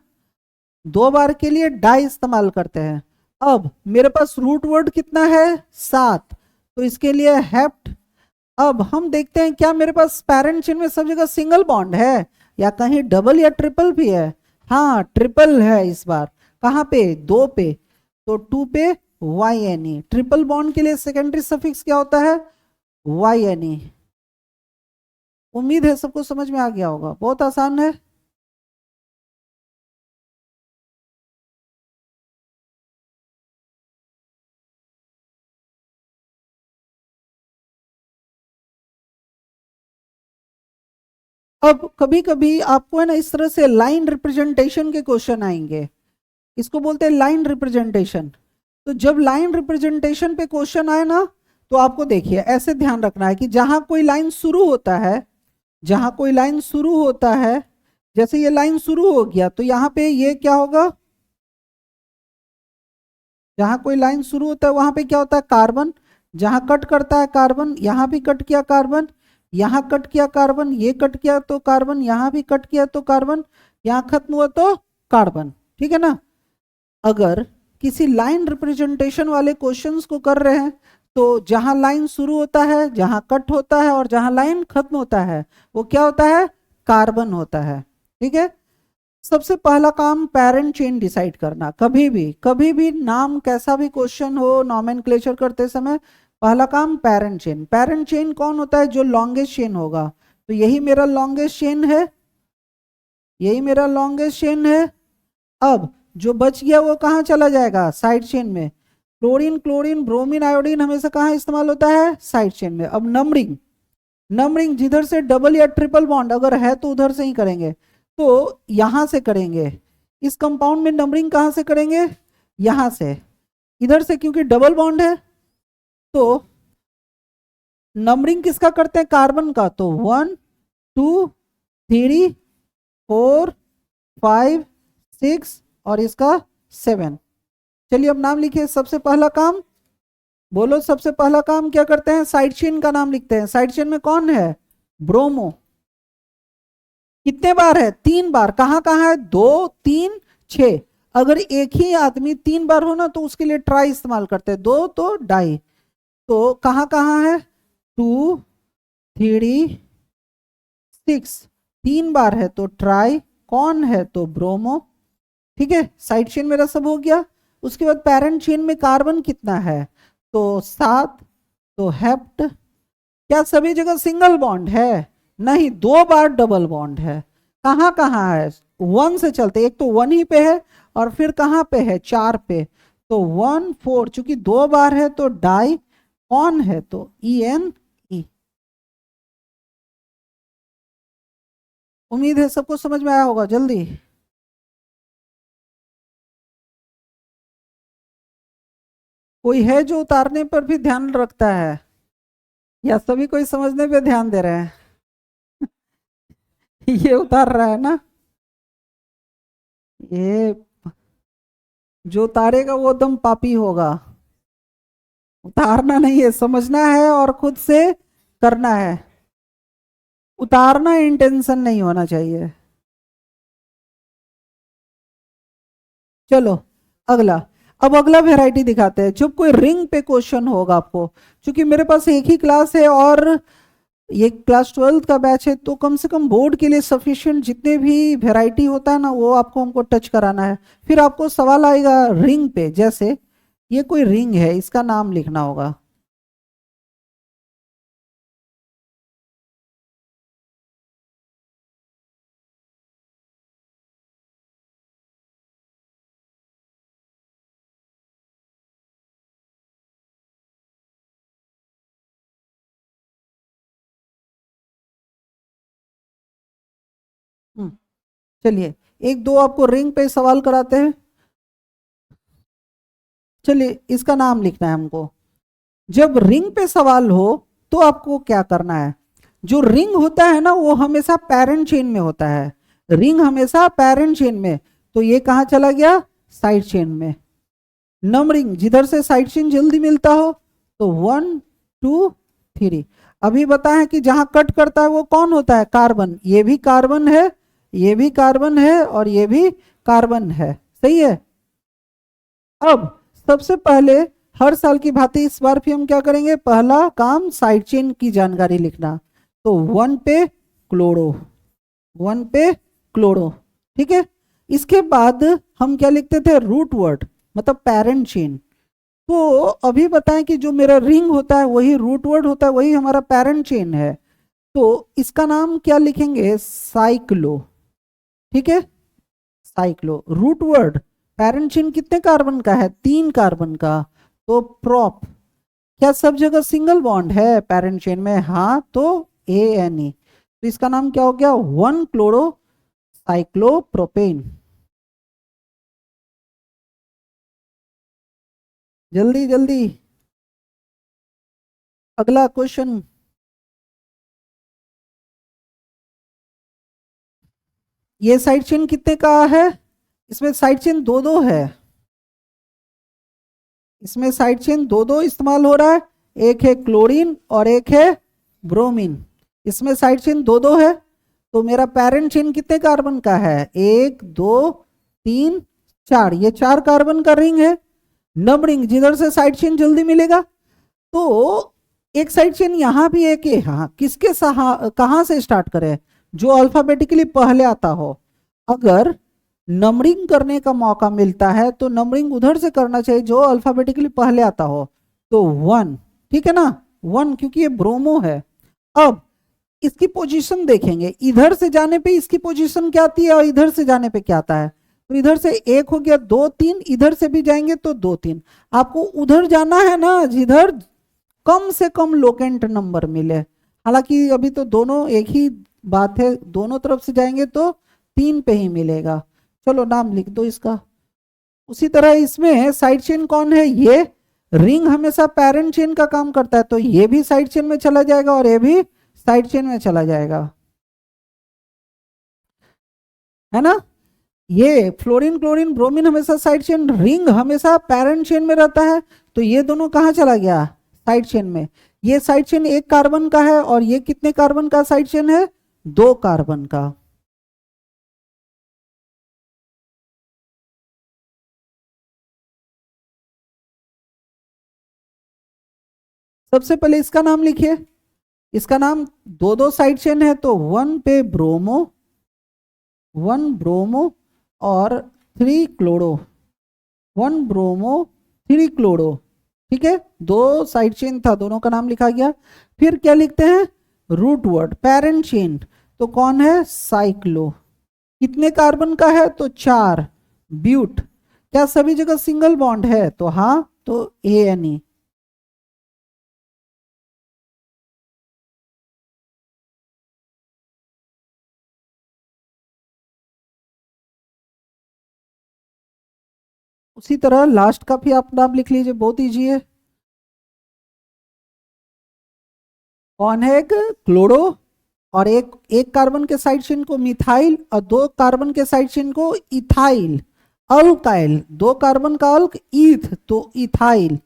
2 बार के लिए डाई इस्तेमाल करते हैं। अब मेरे पास रूट वर्ड कितना है, 7, तो इसके लिए हेप्ट। अब हम देखते हैं क्या मेरे पास पेरेंट चेन में सब जगह सिंगल बॉन्ड है या कहीं डबल या ट्रिपल भी है। हाँ ट्रिपल है इस बार। कहाँ पे, 2 पे, तो 2 पे YNE। ट्रिपल बॉन्ड के लिए सेकेंडरी सफिक्स क्या होता है, YNE। उम्मीद है सबको समझ में आ गया होगा, बहुत आसान है। अब कभी कभी आपको है ना इस तरह से लाइन रिप्रेजेंटेशन के क्वेश्चन आएंगे, इसको बोलते हैं लाइन रिप्रेजेंटेशन। तो जब लाइन रिप्रेजेंटेशन पे क्वेश्चन आए ना, तो आपको देखिए ऐसे ध्यान रखना है कि जहां कोई लाइन शुरू होता है, जहां कोई लाइन शुरू होता है, जैसे ये लाइन शुरू हो गया तो यहाँ पे ये क्या होगा, जहां कोई लाइन शुरू होता है वहां पे क्या होता है, कार्बन। जहां कट करता है कार्बन, यहां भी कट किया कार्बन, यहां कट किया कार्बन, ये कट किया तो कार्बन, यहां भी कट किया तो कार्बन, यहां खत्म हुआ तो कार्बन। ठीक है ना। अगर किसी लाइन रिप्रेजेंटेशन वाले क्वेश्चंस को कर रहे हैं, तो जहां लाइन शुरू होता है, जहां कट होता है और जहां लाइन खत्म होता है वो क्या होता है, कार्बन होता है। ठीक है। सबसे पहला काम पेरेंट चेन डिसाइड करना। कभी भी नाम कैसा भी क्वेश्चन हो नॉमेनक्लेचर करते समय, पहला काम पेरेंट चेन। पेरेंट चेन कौन होता है, जो लॉन्गेस्ट चेन होगा। तो यही मेरा लॉन्गेस्ट चेन है, यही मेरा लॉन्गेस्ट चेन है। अब जो बच गया वो कहाँ चला जाएगा, साइड चेन में। क्लोरीन क्लोरीन ब्रोमीन आयोडीन हमेशा कहाँ इस्तेमाल होता है, साइड चेन में। अब नंबरिंग, नंबरिंग जिधर से डबल या ट्रिपल बॉन्ड अगर है तो उधर से ही करेंगे, तो यहां से करेंगे। इस कंपाउंड में नंबरिंग कहां से करेंगे, यहां से। इधर से क्योंकि डबल बॉन्ड है, तो नंबरिंग किसका करते हैं, कार्बन का। तो 1 2 3 4 5 6 और इसका 7। चलिए अब नाम लिखिए। सबसे पहला काम बोलो, सबसे पहला काम क्या करते हैं, साइड चेन का नाम लिखते हैं। साइड चेन में कौन है, ब्रोमो। कितने बार है, 3 बार। कहाँ कहाँ है, 2 3 6। अगर एक ही आदमी 3 बार हो ना तो उसके लिए ट्राई इस्तेमाल करते हैं, 2 तो डाई। तो कहाँ कहाँ है, 2 3 6। 3 बार है तो ट्राई, कौन है तो ब्रोमो। ठीक है, साइड चेन मेरा सब हो गया। उसके बाद पेरेंट चेन में कार्बन कितना है, तो 7, तो हेप्ट। क्या सभी जगह सिंगल बॉन्ड है, नहीं, 2 बार डबल बॉन्ड है। कहाँ कहाँ है, 1 से चलते, एक तो 1 ही पे है और फिर कहाँ पे है, 4 पे। तो 1 4, चूंकि 2 बार है तो डाई, कौन है तो EN E। उम्मीद है सबको समझ में आया होगा। जल्दी कोई है जो उतारने पर भी ध्यान रखता है, या सभी कोई समझने पे ध्यान दे रहे हैं। ये उतार रहा है ना, ये जो उतारेगा वो एकदम पापी होगा। उतारना नहीं है, समझना है और खुद से करना है। उतारना इंटेंशन नहीं होना चाहिए। चलो अगला। अब अगला वैरायटी दिखाते हैं। जब कोई रिंग पे क्वेश्चन होगा आपको, क्योंकि मेरे पास एक ही क्लास है और ये क्लास 12th का बैच है, तो कम से कम बोर्ड के लिए सफिशिएंट जितने भी वैरायटी होता है ना वो आपको हमको टच कराना है। फिर आपको सवाल आएगा रिंग पे, जैसे ये कोई रिंग है, इसका नाम लिखना होगा। चलिए एक दो आपको रिंग पे सवाल कराते हैं। चलिए इसका नाम लिखना है हमको। जब रिंग पे सवाल हो तो आपको क्या करना है, जो रिंग होता है ना वो हमेशा पेरेंट चेन में होता है, रिंग हमेशा पेरेंट चेन में, तो ये कहाँ चला गया, साइड चेन में। नंबरिंग जिधर से साइड चेन जल्दी मिलता हो तो 1 2 3। अभी बताएं कि जहां कट करता है वो कौन होता है, कार्बन, ये भी कार्बन है, ये भी कार्बन है और ये भी कार्बन है, सही है। अब सबसे पहले हर साल की भांति इस बार भी हम क्या करेंगे, पहला काम साइड चेन की जानकारी लिखना। तो 1 पे क्लोरो, 1 पे क्लोरो, ठीक है। इसके बाद हम क्या लिखते थे, रूट वर्ड, मतलब पेरेंट चेन। तो अभी बताएं कि जो मेरा रिंग होता है वही रूट वर्ड होता है, वही हमारा पेरेंट चेन है, तो इसका नाम क्या लिखेंगे, साइक्लो, ठीक है। Cyclo root word, parent chain कितने कार्बन का है, 3 कार्बन का, तो प्रोप। क्या सब जगह सिंगल बॉन्ड है पेरेंट चेन में, हाँ, तो ANE, तो इसका नाम क्या हो गया, 1 क्लोरो साइक्लोप्रोपेन। जल्दी जल्दी अगला क्वेश्चन। ये साइड चेन कितने का है, इसमें साइड चेन दो दो है, इसमें साइड चेन दो दो इस्तेमाल हो रहा है, एक है क्लोरीन और एक है ब्रोमीन, इसमें साइड चेन दो दो है। तो मेरा पेरेंट चेन कितने कार्बन का है, 1 2 3 4, ये 4 कार्बन का रिंग है। नंबरिंग जिधर से साइड चेन जल्दी मिलेगा, तो एक साइड चेन यहां भी एक है, हाँ, किसके कहां से स्टार्ट करें, जो अल्फाबेटिकली पहले आता हो। अगर नंबरिंग करने का मौका मिलता है तो नंबरिंग उधर से करना चाहिए जो अल्फाबेटिकली पहले आता हो, तो 1, ठीक है ना, 1, क्योंकि ये ब्रोमो है। अब इसकी पोजीशन देखेंगे, इधर से जाने पे इसकी पोजीशन क्या आती है और इधर से जाने पे क्या आता है, तो इधर से एक हो गया 2 3, इधर से भी जाएंगे तो 2 3। आपको उधर जाना है ना जिधर कम से कम लोकेंट नंबर मिले, हालांकि अभी तो दोनों एक ही बात है, दोनों तरफ से जाएंगे तो 3 पे ही मिलेगा। चलो नाम लिख दो इसका। उसी तरह इसमें साइड चेन कौन है, ये रिंग हमेशा पेरेंट चेन का काम करता है, तो ये भी साइड चेन में चला जाएगा और ये भी साइड चेन में चला जाएगा, है ना। ये फ्लोरीन क्लोरीन ब्रोमीन हमेशा साइड चेन, रिंग हमेशा पेरेंट चेन में रहता है, तो ये दोनों कहाँ चला गया, साइड चेन में। ये साइड चेन 1 कार्बन का है और ये कितने कार्बन का साइड चेन है, 2 कार्बन का। सबसे पहले इसका नाम लिखिए, इसका नाम दो दो साइड चेन है, तो 1 पे ब्रोमो, 1 ब्रोमो और 3 क्लोरो, 1 ब्रोमो 3 क्लोरो, ठीक है। दो साइड चेन था, दोनों का नाम लिखा गया। फिर क्या लिखते हैं, रूट वर्ड पेरेंट चेन, तो कौन है, साइक्लो, कितने कार्बन का है, तो 4, ब्यूट। क्या सभी जगह सिंगल बॉन्ड है, तो हाँ, तो ANE। उसी तरह लास्ट का भी आप नाम लिख लीजिए, बहुत इजी है। कौन है, एक क्लोरो और एक कार्बन के साइड चेन को मिथाइल और 2 कार्बन के साइड चेन को इथाइल, अल्काइल, 2 कार्बन का अल्क ईथ, तो इथाइल।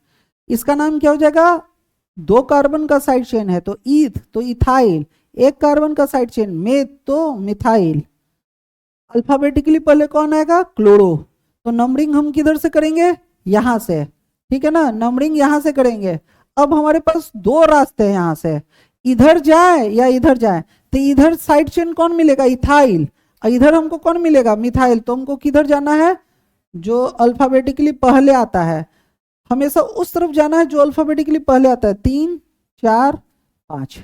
इसका नाम क्या हो जाएगा, 2 कार्बन का साइड चेन है तो ईथ, तो इथाइल, 1 कार्बन का साइड चेन मेथ, तो मिथाइल। अल्फाबेटिकली पहले कौन आएगा, क्लोरो, तो नंबरिंग हम किधर से करेंगे, यहां से, ठीक है ना, नंबरिंग यहां से करेंगे। अब हमारे पास 2 रास्ते हैं, यहां से इधर जाए या इधर जाए, तो इधर साइड चेन कौन मिलेगा, इथाइल, और इधर हमको कौन मिलेगा, मिथाइल, तो हमको किधर जाना है, जो अल्फाबेटिकली पहले आता है, हमेशा उस तरफ जाना है जो अल्फाबेटिकली पहले आता है, 3 4 5,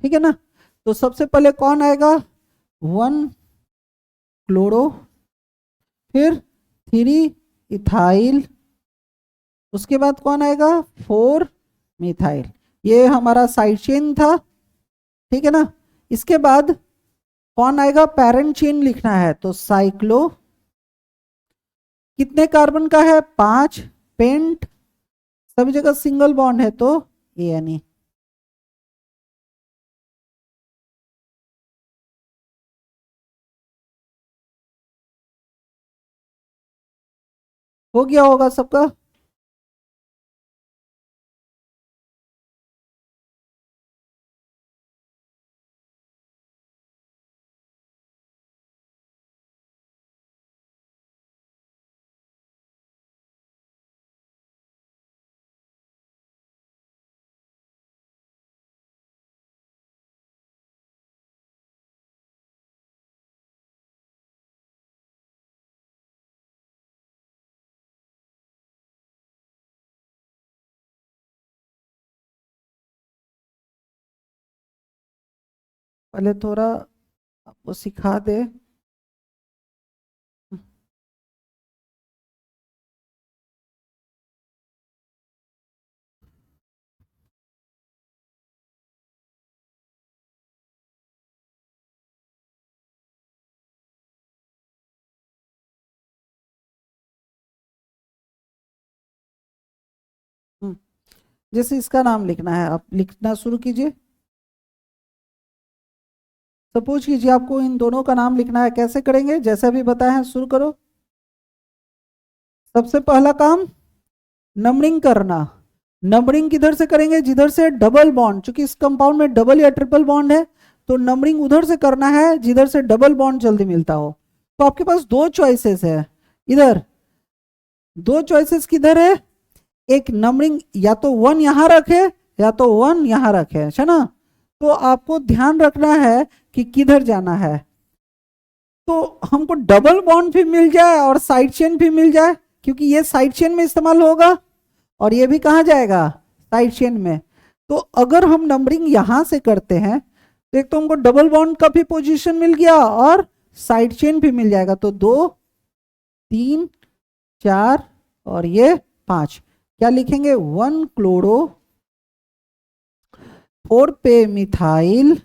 ठीक है ना। तो सबसे पहले कौन आएगा, 1 क्लोरो, फिर 3 इथाइल, उसके बाद कौन आएगा, 4 मिथाइल। ये हमारा साइड चेन था, ठीक है ना। इसके बाद कौन आएगा, पेरेंट चेन लिखना है तो साइक्लो, कितने कार्बन का है 5, पेंट, सभी जगह सिंगल बॉन्ड है तो एन। हो गया होगा सबका। पहले थोड़ा आपको सिखा दे। हम्म, जैसे इसका नाम लिखना है, आप लिखना शुरू कीजिए। सपोज कीजिए आपको इन दोनों का नाम लिखना है, कैसे करेंगे, जैसे भी बताया है शुरू करो। सबसे पहला काम नंबरिंग करना। नंबरिंग किधर से करेंगे, जिधर से डबल बॉन्ड, क्योंकि इस कंपाउंड में डबल या ट्रिपल बॉन्ड है, तो नंबरिंग उधर से करना है जिधर से डबल बॉन्ड जल्दी मिलता हो। तो आपके पास दो चॉइसेस है इधर, दो चॉइसेस किधर है, एक नंबरिंग या तो 1 यहां रखे या तो 1 यहां रखे, है ना। तो आपको ध्यान रखना है कि किधर जाना है। तो हमको डबल बॉन्ड भी मिल जाए और साइड चेन भी मिल जाए, क्योंकि ये साइड चेन में इस्तेमाल होगा और ये भी कहाँ जाएगा, साइड चेन में। तो अगर हम नंबरिंग यहां से करते हैं तो एक तो हमको डबल बॉन्ड का भी पोजीशन मिल गया और साइड चेन भी मिल जाएगा। तो 2, 3, 4 और ये 5, क्या लिखेंगे, 1 क्लोरो, 4 पे मिथाइल,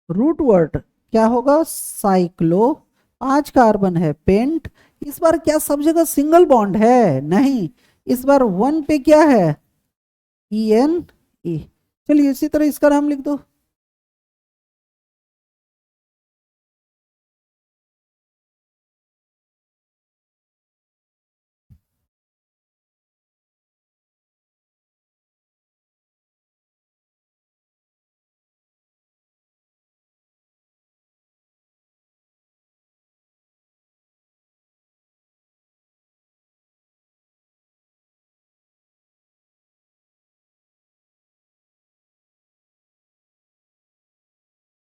रूट वर्ड क्या होगा, साइक्लो, 5 कार्बन है, पेंट। इस बार क्या सब जगह सिंगल बॉन्ड है, नहीं, इस बार 1 पे क्या है, ई एन ई। चलिए इसी तरह इसका नाम लिख दो।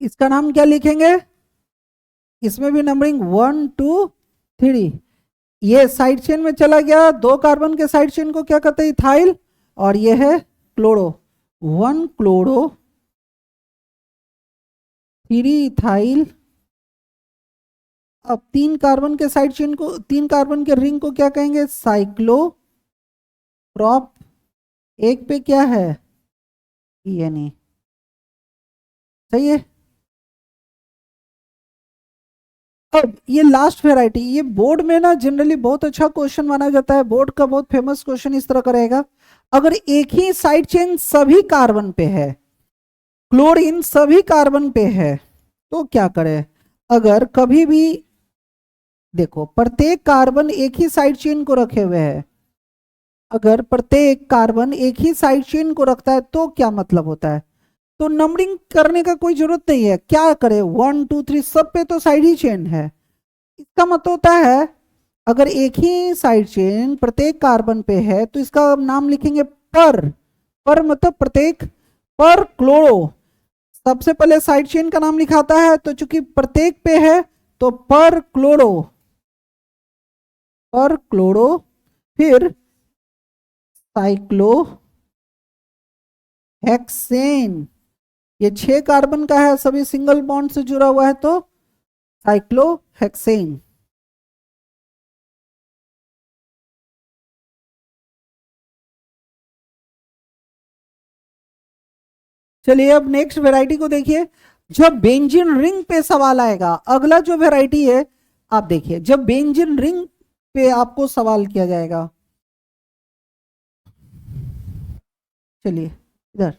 इसका नाम क्या लिखेंगे, इसमें भी नंबरिंग 1, 2, 3। ये साइड चेन में चला गया, 2 कार्बन के साइड चेन को क्या कहते हैं, इथाइल, और ये है क्लोरो, 1 क्लोरो, 3 इथाइल। अब 3 कार्बन के साइड चेन को, 3 कार्बन के रिंग को क्या कहेंगे, साइक्लो प्रॉप, एक पे क्या है, यानी सही है। अब ये लास्ट वेराइटी, ये बोर्ड में ना जनरली बहुत अच्छा क्वेश्चन माना जाता है, बोर्ड का बहुत फेमस क्वेश्चन इस तरह का रहेगा। अगर एक ही साइड चेन सभी कार्बन पे है, क्लोरीन सभी कार्बन पे है, तो क्या करें। अगर कभी भी देखो प्रत्येक कार्बन एक ही साइड चेन को रखे हुए है, अगर प्रत्येक कार्बन एक ही साइड चेन को रखता है तो क्या मतलब होता है, तो नंबरिंग करने का कोई जरूरत नहीं है, क्या करे, 1, 2, 3 सब पे तो साइड ही चेन है। इसका मतलब होता है अगर एक ही साइड चेन प्रत्येक कार्बन पे है तो इसका नाम लिखेंगे पर मतलब प्रत्येक, पर क्लोरो, सबसे पहले साइड चेन का नाम लिखाता है, तो चूंकि प्रत्येक पे है तो पर क्लोरो, फिर साइक्लो हेक्सेन, ये 6 कार्बन का है, सभी सिंगल बॉन्ड से जुड़ा हुआ है, तो साइक्लो हेक्सेन। चलिए अब नेक्स्ट वैरायटी को देखिए। जब बेंजीन रिंग पे सवाल आएगा, अगला जो वैरायटी है आप देखिए, जब बेंजीन रिंग पे आपको सवाल किया जाएगा, चलिए इधर,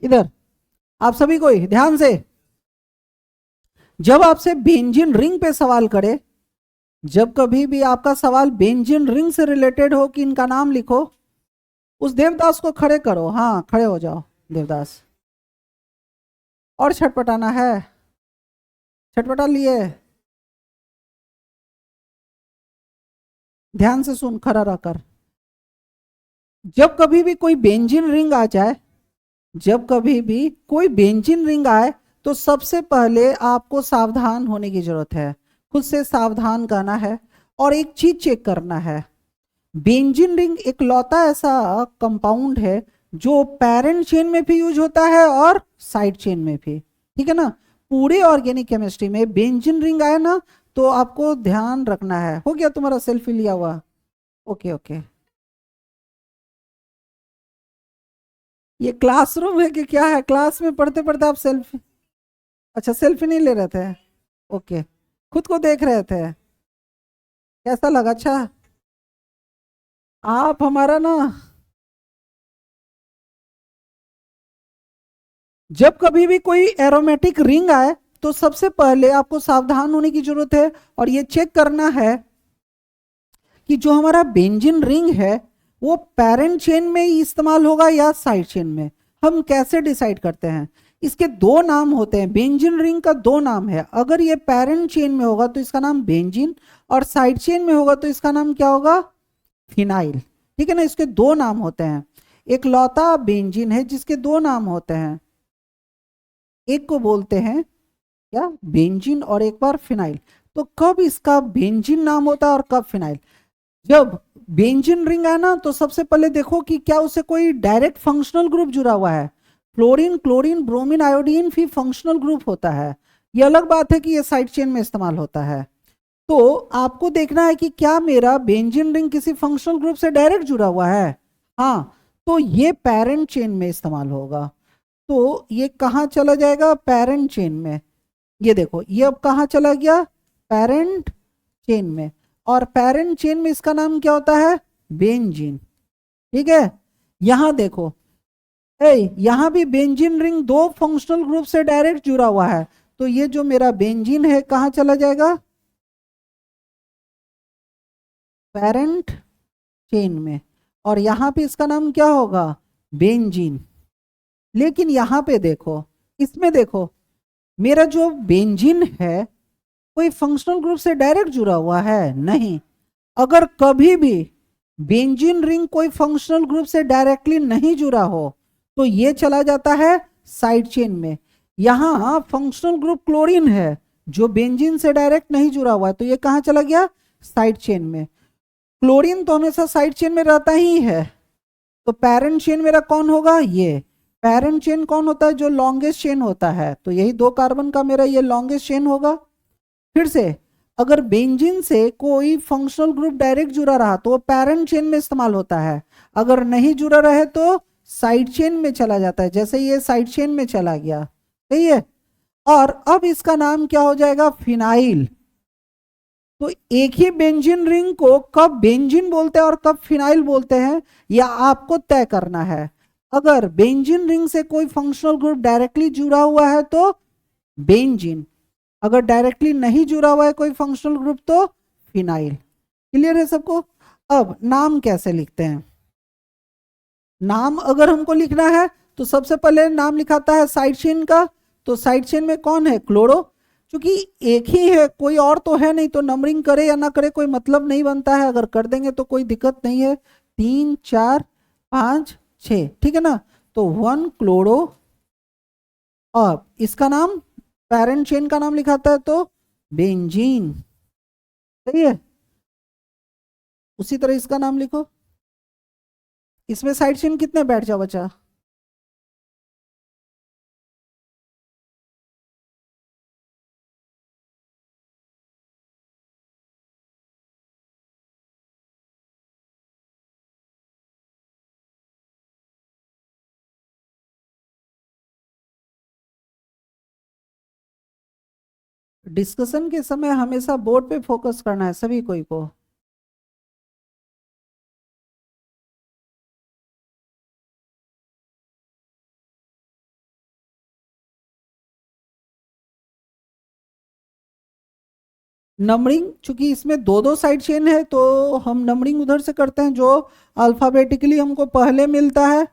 इधर आप सभी को ही ध्यान से, जब आपसे बेंजीन रिंग पे सवाल करे, जब कभी भी आपका सवाल बेंजीन रिंग से रिलेटेड हो कि इनका नाम लिखो, उस देवदास को खड़े करो, हाँ खड़े हो जाओ देवदास। और छटपटाना है, छटपटा लिए, ध्यान से सुन खड़ा रहकर। जब कभी भी कोई बेंजीन रिंग आ जाए, जब कभी भी कोई बेंजीन रिंग आए, तो सबसे पहले आपको सावधान होने की जरूरत है, खुद से सावधान करना है और एक चीज चेक करना है। बेंजीन रिंग एक लौता ऐसा कंपाउंड है जो पेरेंट चेन में भी यूज होता है और साइड चेन में भी, ठीक है ना। पूरे ऑर्गेनिक केमिस्ट्री में बेंजीन रिंग आए ना, तो आपको ध्यान रखना है। हो गया तुम्हारा सेल्फी लिया हुआ? Okay okay. ये क्लासरूम है कि क्या है? क्लास में पढ़ते पढ़ते आप सेल्फी, अच्छा सेल्फी नहीं ले रहे थे, ओके, खुद को देख रहे थे, कैसा लगा? अच्छा, आप हमारा ना, जब कभी भी कोई एरोमेटिक रिंग आए, तो सबसे पहले आपको सावधान होने की जरूरत है और ये चेक करना है कि जो हमारा बेंजीन रिंग है वो पेरेंट चेन में ही इस्तेमाल होगा या साइड चेन में। हम कैसे डिसाइड करते हैं? इसके दो नाम होते हैं, बेंजीन रिंग का दो नाम है। अगर ये पेरेंट चेन में होगा तो इसका नाम बेंजीन, और साइड चेन में होगा तो इसका नाम क्या होगा? फिनाइल, ठीक है ना। इसके दो नाम होते हैं, एक लौता बेंजीन है जिसके दो नाम होते हैं, एक को बोलते हैं क्या? बेंजीन, और एक बार फिनाइल। तो कब इसका बेंजीन नाम होता है और कब फिनाइल? जब बेंजीन रिंग है ना, तो सबसे पहले देखो कि क्या उससे कोई डायरेक्ट फंक्शनल ग्रुप जुड़ा हुआ है। फ्लोरीन, क्लोरीन, ब्रोमीन, आयोडीन भी फंक्शनल ग्रुप होता है। ये अलग बात है कि ये साइड चेन में इस्तेमाल होता है। तो आपको देखना है कि क्या मेरा बेंजीन रिंग किसी फंक्शनल ग्रुप से डायरेक्ट जुड़ा हुआ है। हाँ, तो ये पेरेंट चेन में इस्तेमाल होगा। तो ये कहाँ चला जाएगा? पेरेंट चेन में। ये देखो, ये अब कहाँ चला गया? पेरेंट चेन में। और पेरेंट चेन में इसका नाम क्या होता है? बेंजीन, ठीक है। यहां देखो, यहां भी बेंजीन रिंग दो फंक्शनल ग्रुप से डायरेक्ट जुड़ा हुआ है। तो ये जो मेरा बेंजीन है कहां चला जाएगा? पेरेंट चेन में। और यहां पे इसका नाम क्या होगा? बेंजीन। लेकिन यहां पे देखो, इसमें देखो, मेरा जो बेंजीन है कोई फंक्शनल ग्रुप से डायरेक्ट जुड़ा हुआ है? नहीं। अगर कभी भी बेंजीन रिंग कोई फंक्शनल ग्रुप से डायरेक्टली नहीं जुड़ा हो, तो ये चला जाता है साइड चेन में। यहां फंक्शनल ग्रुप क्लोरीन है जो बेंजीन से डायरेक्ट नहीं जुड़ा हुआ है, तो ये कहां चला गया? साइड चेन में। क्लोरीन तो हमेशा साइड चेन में रहता ही है, तो पेरेंट चेन मेरा कौन होगा? ये पेरेंट चेन कौन होता है? जो लॉन्गेस्ट चेन होता है, तो यही दो कार्बन का मेरा ये लॉन्गेस्ट चेन होगा। फिर से, अगर बेंजीन से कोई फंक्शनल ग्रुप डायरेक्ट जुड़ा रहा तो वो पेरेंट चेन में इस्तेमाल होता है, अगर नहीं जुड़ा रहे तो साइड चेन में चला जाता है, जैसे ये साइड चेन में चला गया, सही है। और अब इसका नाम क्या हो जाएगा? फिनाइल। तो एक ही बेंजीन रिंग को कब बेंजीन बोलते हैं और कब फिनाइल बोलते हैं, यह आपको तय करना है। अगर बेंजीन रिंग से कोई फंक्शनल ग्रुप डायरेक्टली जुड़ा हुआ है तो बेंजीन, अगर डायरेक्टली नहीं जुड़ा हुआ है कोई फंक्शनल ग्रुप तो फिनाइल। क्लियर है सबको? अब नाम कैसे लिखते हैं? नाम अगर हमको लिखना है तो सबसे पहले नाम लिखाता है साइड चेन का। तो साइड चेन में कौन है? क्लोरो। क्योंकि एक ही है, कोई और तो है नहीं, तो नंबरिंग करे या ना करे कोई मतलब नहीं बनता है। अगर कर देंगे तो कोई दिक्कत नहीं है। 3 4 5 6, ठीक है ना। तो 1 क्लोरो, और इसका नाम पेरेंट चेन का नाम लिखाता है तो बेंजीन, सही है। उसी तरह इसका नाम लिखो। इसमें साइड चेन कितने बैठ जाओ बच्चा? डिस्कशन के समय हमेशा बोर्ड पे फोकस करना है सभी कोई को। नंबरिंग, चूंकि इसमें दो दो साइड चेन है तो हम नंबरिंग उधर से करते हैं जो अल्फाबेटिकली हमको पहले मिलता है।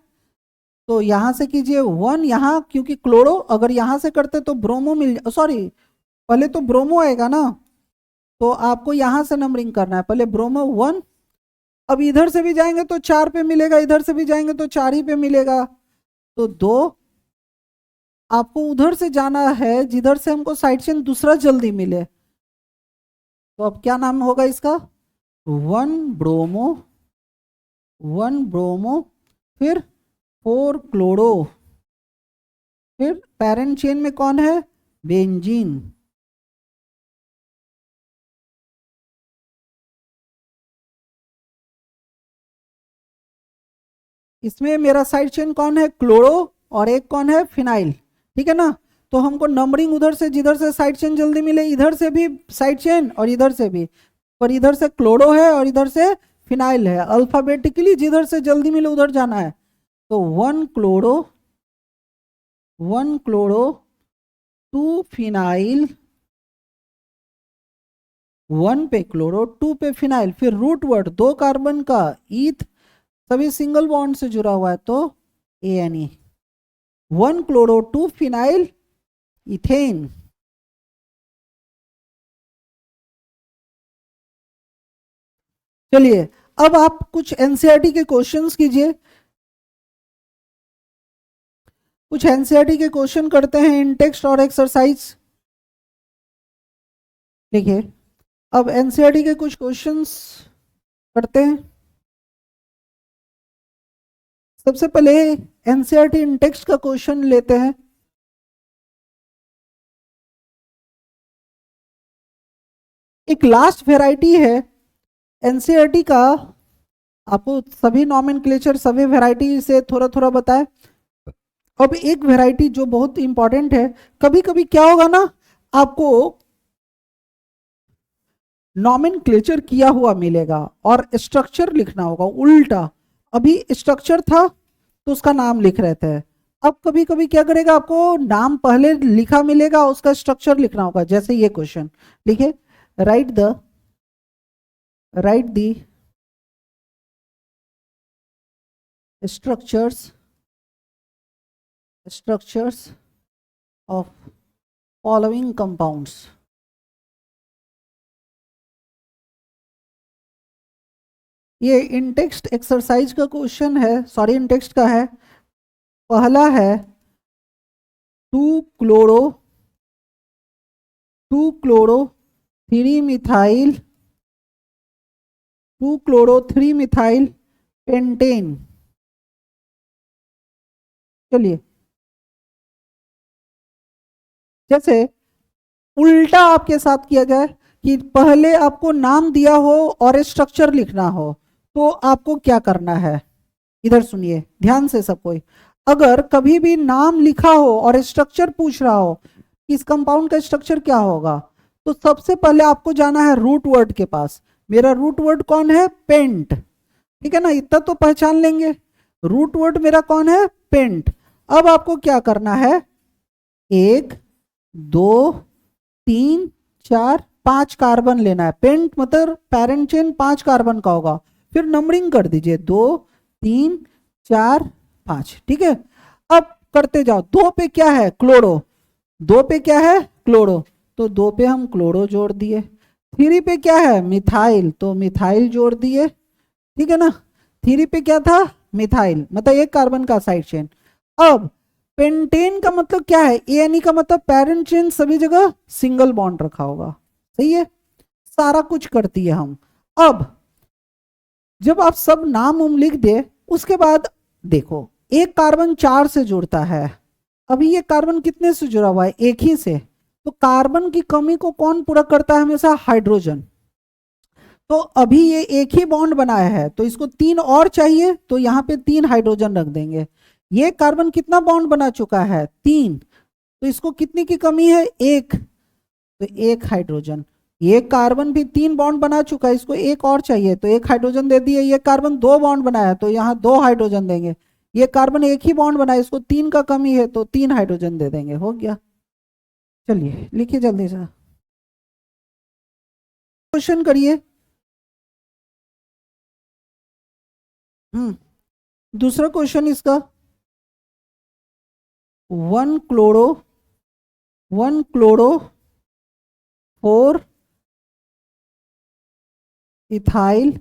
तो यहां से कीजिए 1, यहाँ क्योंकि क्लोरो, अगर यहां से करते तो ब्रोमो सॉरी, पहले तो ब्रोमो आएगा ना, तो आपको यहां से नंबरिंग करना है। पहले ब्रोमो 1, अब इधर से भी जाएंगे तो 4 पे मिलेगा, इधर से भी जाएंगे तो 4 ही पे मिलेगा, तो 2। आपको उधर से जाना है जिधर से हमको साइड चेन दूसरा जल्दी मिले, तो अब क्या नाम होगा इसका? 1 ब्रोमो, 1 ब्रोमो, फिर 4 क्लोरो, फिर पेरेंट चेन में कौन है? बेंजीन। इसमें मेरा साइड चेन कौन है? क्लोरो, और एक कौन है? फिनाइल, ठीक है ना। तो हमको नंबरिंग उधर से जिधर से साइड चेन जल्दी मिले, इधर से भी साइड चेन और इधर से भी, पर इधर से क्लोरो है और इधर से फिनाइल है, अल्फाबेटिकली जिधर से जल्दी मिले उधर जाना है। तो 1 क्लोरो, 1 क्लोरो, 2 फिनाइल, 1 पे क्लोरो, 2 पे फिनाइल, फिर रूट वर्ड 2 कार्बन का ईथ, सभी सिंगल बॉन्ड से जुड़ा हुआ है तो ANE। 1 chloro, 2 phenyl, ethane. चलिए अब आप कुछ एनसीईआरटी के क्वेश्चंस कीजिए, कुछ एनसीईआरटी के क्वेश्चन करते हैं इन टेक्स्ट और एक्सरसाइज। देखिए अब एनसीईआरटी के कुछ क्वेश्चंस करते हैं। सबसे पहले एनसीईआरटी इन टेक्स्ट का क्वेश्चन लेते हैं। एक लास्ट वेराइटी है एनसीईआरटी का, आपको सभी नॉमेनक्लेचर सभी वेराइटी से थोड़ा थोड़ा बताए। अब एक वेराइटी जो बहुत इंपॉर्टेंट है, कभी कभी क्या होगा ना, आपको नॉमेनक्लेचर किया हुआ मिलेगा और स्ट्रक्चर लिखना होगा उल्टा। अभी स्ट्रक्चर था तो उसका नाम लिख रहे थे, अब कभी कभी क्या करेगा, आपको नाम पहले लिखा मिलेगा, उसका स्ट्रक्चर लिखना होगा। जैसे ये क्वेश्चन लिखे, right the structures of following compounds। ये इन टेक्स्ट एक्सरसाइज का क्वेश्चन है, सॉरी इन टेक्स्ट का है। पहला है 2 chloro 3 methyl 2 chloro 3 methyl pentane. चलिए जैसे उल्टा आपके साथ किया जाए कि पहले आपको नाम दिया हो और स्ट्रक्चर लिखना हो, तो आपको क्या करना है? इधर सुनिए ध्यान से सब कोई। अगर कभी भी नाम लिखा हो और स्ट्रक्चर पूछ रहा हो कि इस कंपाउंड का स्ट्रक्चर क्या होगा, तो सबसे पहले आपको जाना है रूट वर्ड के पास। मेरा रूट वर्ड कौन है? पेंट, ठीक है ना, इतना तो पहचान लेंगे। रूट वर्ड मेरा कौन है? पेंट। अब आपको क्या करना है? 1 2 3 4 5 कार्बन लेना है। पेंट मतलब पेरेंट चेन 5 कार्बन का होगा, फिर नंबरिंग कर दीजिए 2 3 4 5, ठीक है। अब करते जाओ। 2 पे क्या है? क्लोरो। 2 पे क्या है? क्लोरो, तो 2 पे हम क्लोरो जोड़ दिए। 3 पे क्या है? मिथाइल, तो मिथाइल जोड़ दिए, ठीक है ना। 3 पे क्या था? मिथाइल, मतलब एक कार्बन का साइड चेन। अब पेंटेन का मतलब क्या है, एएनई का मतलब पेरेंट चेन सभी जगह सिंगल बॉन्ड रखा होगा, सही है, सारा कुछ करती है हम। अब जब आप सब नाम उम लिख दे, उसके बाद देखो एक कार्बन 4 से जुड़ता है, अभी ये कार्बन कितने से जुड़ा हुआ है, एक ही से, तो कार्बन की कमी को कौन पूरा करता है हमेशा, हाइड्रोजन। तो अभी ये एक ही बॉन्ड बनाया है, तो इसको 3 और चाहिए, तो यहाँ पे 3 हाइड्रोजन रख देंगे। ये कार्बन कितना बॉन्ड बना चुका है, 3, तो इसको कितनी की कमी है, 1, तो 1 हाइड्रोजन। ये कार्बन भी 3 बॉन्ड बना चुका है, इसको 1 और चाहिए, तो 1 हाइड्रोजन दे दिए। ये कार्बन 2 बॉन्ड बनाया, तो यहाँ 2 हाइड्रोजन देंगे। ये कार्बन एक ही बॉन्ड बनाया, इसको 3 का कमी है, तो 3 हाइड्रोजन दे देंगे, हो गया। चलिए लिखिए जल्दी से, क्वेश्चन करिए। दूसरा क्वेश्चन इसका, 1 क्लोरो 4 इथाइल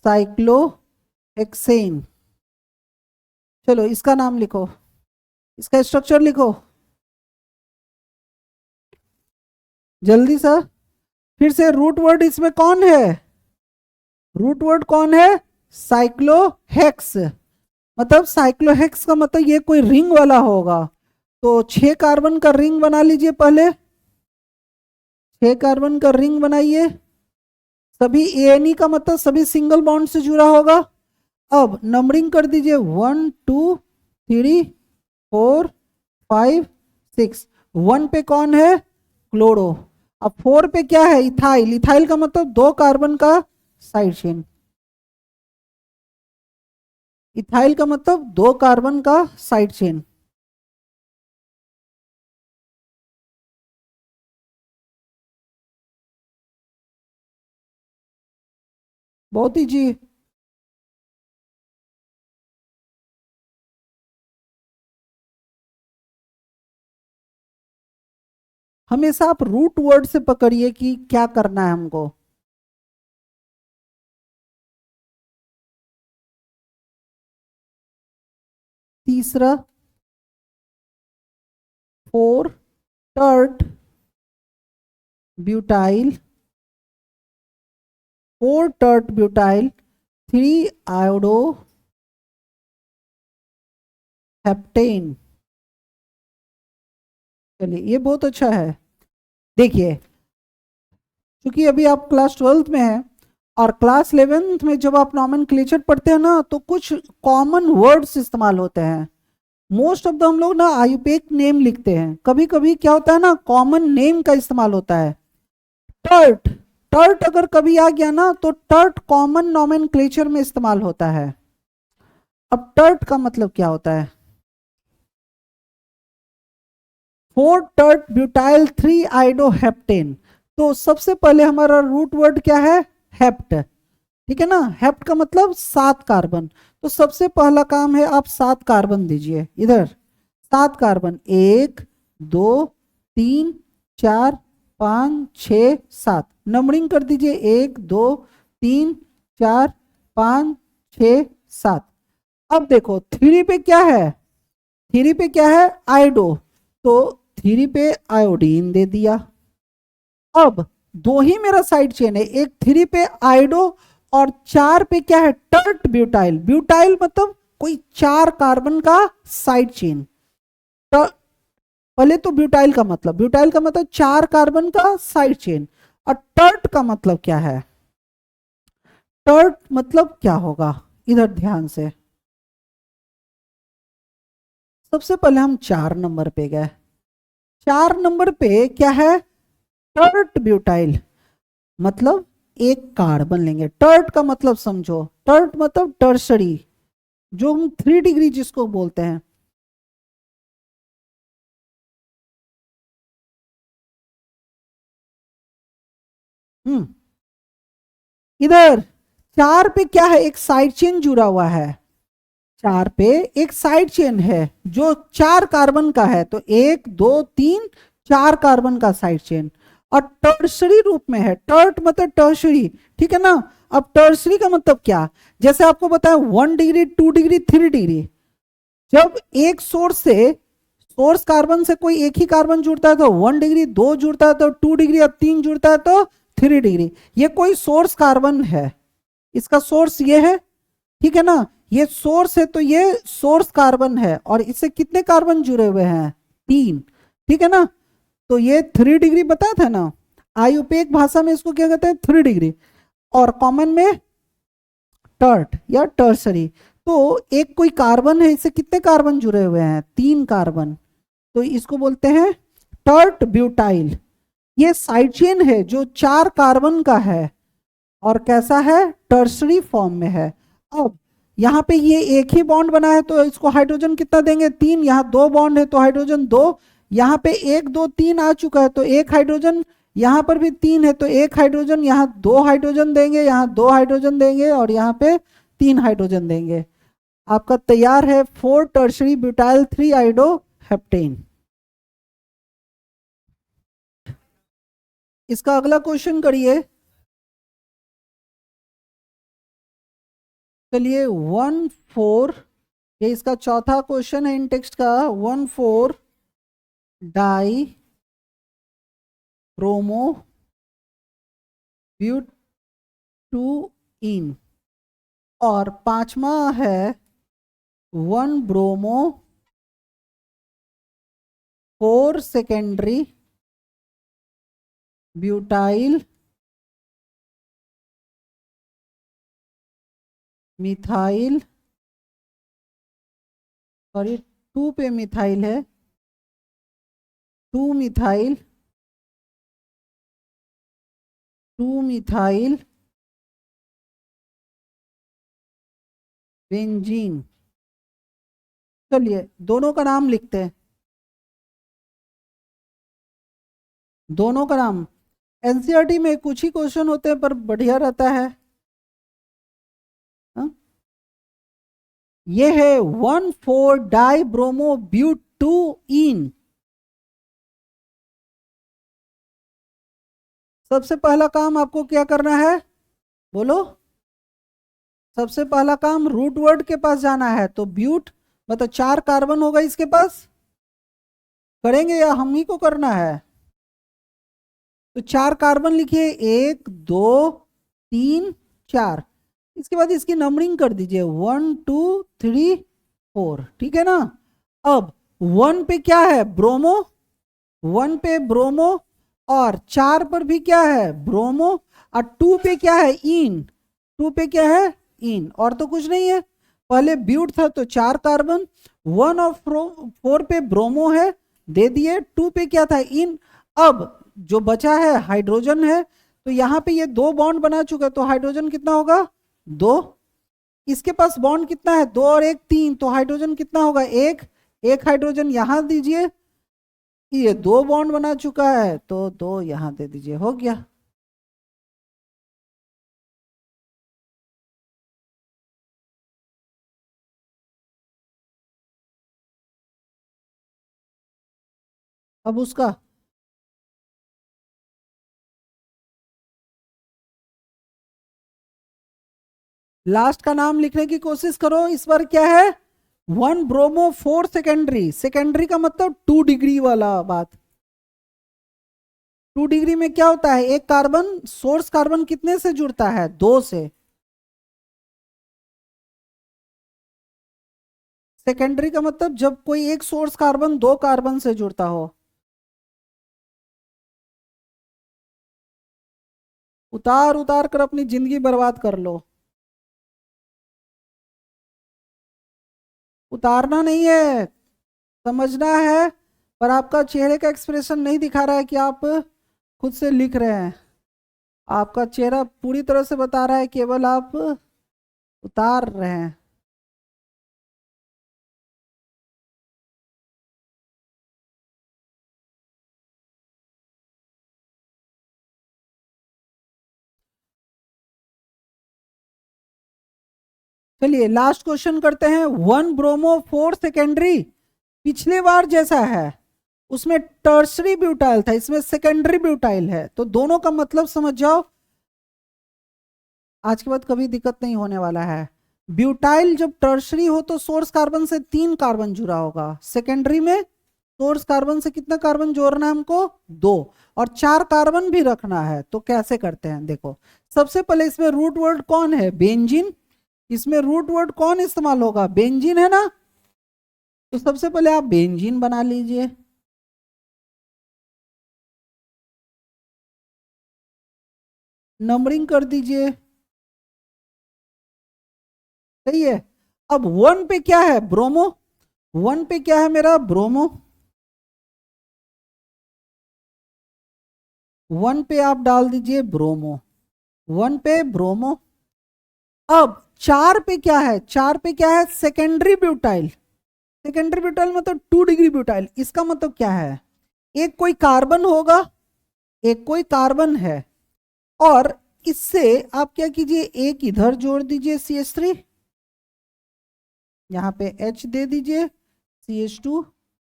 साइक्लोहेक्सेन। चलो इसका नाम लिखो, इसका स्ट्रक्चर लिखो जल्दी सा। फिर से रूट वर्ड इसमें कौन है, रूट वर्ड कौन है, साइक्लोहेक्स। मतलब साइक्लोहेक्स का मतलब ये कोई रिंग वाला होगा, तो 6 कार्बन का रिंग बना लीजिए पहले, 6 कार्बन का रिंग बनाइए। सभी एएनई का मतलब सभी सिंगल बॉन्ड से जुड़ा होगा। अब नंबरिंग कर दीजिए, 1 2 3 4 5 6। 1 पे कौन है, क्लोरो। अब 4 पे क्या है, इथाइल। इथाइल का मतलब 2 कार्बन का साइड चेन, इथाइल का मतलब 2 कार्बन का साइड चेन। बहुत ही जी, हमेशा आप रूट वर्ड से पकड़िए कि क्या करना है हमको। तीसरा 4 tert butyl, 4 tert butyl 3 iodo heptane. चलिए ये बहुत अच्छा है। देखिए क्योंकि अभी आप क्लास 12th में हैं, और क्लास 11th में जब आप नॉमेनक्लेचर पढ़ते हैं ना, तो कुछ कॉमन वर्ड्स इस्तेमाल होते हैं। मोस्ट ऑफ द हम लोग ना आयुपेक नेम लिखते हैं, कभी कभी क्या होता है ना, कॉमन नेम का इस्तेमाल होता है। टर्ट, टर्ट अगर कभी आ गया ना, तो टर्ट कॉमन नॉमेनक्लेचर में इस्तेमाल होता है। अब टर्ट का मतलब क्या होता है, 4 टर्ट ब्यूटाइल 3 आइडोहेप्टेन। तो सबसे पहले हमारा रूट वर्ड क्या है, हेप्ट, ठीक है ना। हेप्ट का मतलब 7 कार्बन, तो सबसे पहला काम है आप 7 कार्बन दीजिए इधर। 7 कार्बन, 1 2 3 4 5 6 7, नंबरिंग कर दीजिए, 1 2 3 4 5 6 7। अब देखो 3 पे क्या है, 3 पे क्या है, आयोडो, तो 3 पे आयोडीन दे दिया। अब 2 ही मेरा साइड चेन है, एक 3 पे आयोडो और 4 पे क्या है, टर्ट ब्यूटाइल। ब्यूटाइल मतलब कोई 4 कार्बन का साइड चेन। पहले तो ब्यूटाइल का मतलब 4 कार्बन का साइड चेन। और टर्ट का मतलब क्या है, टर्ट मतलब क्या होगा, इधर ध्यान से। सबसे पहले हम 4 नंबर पे गए, 4 नंबर पे क्या है, टर्ट ब्यूटाइल, मतलब एक कार्बन लेंगे। टर्ट का मतलब समझो, टर्ट मतलब टर्सरी, जो हम 3 डिग्री जिसको बोलते हैं। इधर 4 पे क्या है, एक साइड चेन जुड़ा हुआ है, 4 पे एक साइड चेन है जो 4 कार्बन का है, तो 1 2 3 4 कार्बन का साइड चेन। और टर्सरी रूप में है, टर्ट मतलब टर्सरी, ठीक है ना। अब टर्सरी का मतलब क्या, जैसे आपको बताया 1 डिग्री 2 डिग्री 3 डिग्री, जब एक सोर्स कार्बन से कोई एक ही कार्बन जुड़ता है तो 1 डिग्री, 2 जुड़ता है तो 2 डिग्री, और 3 जुड़ता है तो 3 डिग्री। ये कोई सोर्स कार्बन है, इसका सोर्स ये है, ठीक है ना, ये सोर्स है तो ये सोर्स कार्बन है, और इससे कितने कार्बन जुड़े हुए हैं, 3, ठीक है ना। तो ये 3 डिग्री बताया था ना, आयुपेक भाषा में इसको क्या कहते हैं, 3 डिग्री, और कॉमन में टर्ट या टर्सरी। तो एक कोई कार्बन है, इससे कितने कार्बन जुड़े हुए हैं, 3 कार्बन, तो इसको बोलते हैं टर्ट ब्यूटाइल। ये साइड चेन है जो 4 कार्बन का है और कैसा है, टर्सरी फॉर्म में है। अब यहाँ पे ये एक ही बॉन्ड बना है तो इसको हाइड्रोजन कितना देंगे, 3, यहाँ 2 बॉन्ड है तो हाइड्रोजन 2, यहाँ पे 1 2 3 आ चुका है तो 1 हाइड्रोजन, यहाँ पर भी 3 है तो 1 हाइड्रोजन, यहाँ 2 हाइड्रोजन देंगे, यहाँ 2 हाइड्रोजन देंगे, और यहाँ पे 3 हाइड्रोजन देंगे। आपका तैयार है 4 टर्शरी ब्यूटाइल 3 आइडो हेप्टेन। इसका अगला क्वेश्चन करिए। चलिए 1,4, ये इसका चौथा क्वेश्चन है इन टेक्स्ट का, 1,4 डाई ब्रोमो ब्यूटूइन, और 5वां है 1 bromo 4 secondary butyl methyl, sorry 2 पे मिथाइल है, 2 मिथाइल बेंजीन। चलिए दोनों का नाम लिखते हैं, दोनों का नाम। एनसीईआरटी में कुछ ही क्वेश्चन होते हैं पर बढ़िया रहता है। ये है 1,4 डाई ब्रोमो ब्यूटूइन। सबसे पहला काम आपको क्या करना है, बोलो, सबसे पहला काम रूट वर्ड के पास जाना है, तो ब्यूट मतलब 4 कार्बन होगा इसके पास, करेंगे या हम ही को करना है, तो 4 कार्बन लिखिए, 1 2 3 4, इसके बाद इसकी नंबरिंग कर दीजिए 1 2 3 4, ठीक है ना। अब 1 पे क्या है, ब्रोमो, 1 पे ब्रोमो, और 4 पर भी क्या है, ब्रोमो, और 2 पे क्या है, इन, 2 पे क्या है, इन, और तो कुछ नहीं है। पहले ब्यूट था तो 4 कार्बन, 1 और 4 पे ब्रोमो है, दे दिए, 2 पे क्या था, इन। अब जो बचा है हाइड्रोजन है, तो यहाँ पे ये 2 बॉन्ड बना चुका है तो हाइड्रोजन कितना होगा, 2, इसके पास बॉन्ड कितना है, 2 और 1 3, तो हाइड्रोजन कितना होगा, 1 हाइड्रोजन यहां दीजिए, ये 2 बॉन्ड बना चुका है तो 2 यहां दे दीजिए, हो गया। अब उसका लास्ट का नाम लिखने की कोशिश करो। इस बार क्या है, 1 ब्रोमो 4 सेकेंडरी, सेकेंडरी का मतलब 2 डिग्री वाला बात। 2 डिग्री में क्या होता है, एक कार्बन, सोर्स कार्बन कितने से जुड़ता है, 2 से। सेकेंडरी का मतलब जब कोई एक सोर्स कार्बन 2 कार्बन से जुड़ता हो। उतार उतार कर अपनी जिंदगी बर्बाद कर लो, उतारना नहीं है, समझना है। पर आपका चेहरे का एक्सप्रेशन नहीं दिखा रहा है कि आप खुद से लिख रहे हैं, आपका चेहरा पूरी तरह से बता रहा है केवल आप उतार रहे हैं। चलिए लास्ट क्वेश्चन करते हैं। 1 ब्रोमो 4 सेकेंडरी, पिछले बार जैसा है, उसमें टर्सरी ब्यूटाइल था, इसमें सेकेंडरी ब्यूटाइल है, तो दोनों का मतलब समझ जाओ, आज के बाद कभी दिक्कत नहीं होने वाला है। ब्यूटाइल जब टर्शरी हो तो सोर्स कार्बन से 3 कार्बन जुड़ा होगा, सेकेंडरी में सोर्स कार्बन से कितना कार्बन जोड़ना है हमको, 2, और 4 कार्बन भी रखना है। तो कैसे करते हैं देखो, सबसे पहले इसमें रूट वर्ड कौन है, बेंजीन। इसमें रूट वर्ड कौन इस्तेमाल होगा, बेंजीन है ना। तो सबसे पहले आप बेंजीन बना लीजिए, नंबरिंग कर दीजिए, सही है। अब 1 पे क्या है, ब्रोमो। 1 पे क्या है मेरा, ब्रोमो। 1 पे आप डाल दीजिए ब्रोमो, 1 पे ब्रोमो। अब 4 पे क्या है, 4 पे क्या है, सेकेंडरी ब्यूटाइल। सेकेंडरी ब्यूटाइल मतलब 2 डिग्री ब्यूटाइल। इसका मतलब क्या है, एक कोई कार्बन होगा, एक कोई कार्बन है, और इससे आप क्या कीजिए, एक इधर जोड़ दीजिए CH3, यहां पे H दे दीजिए, CH2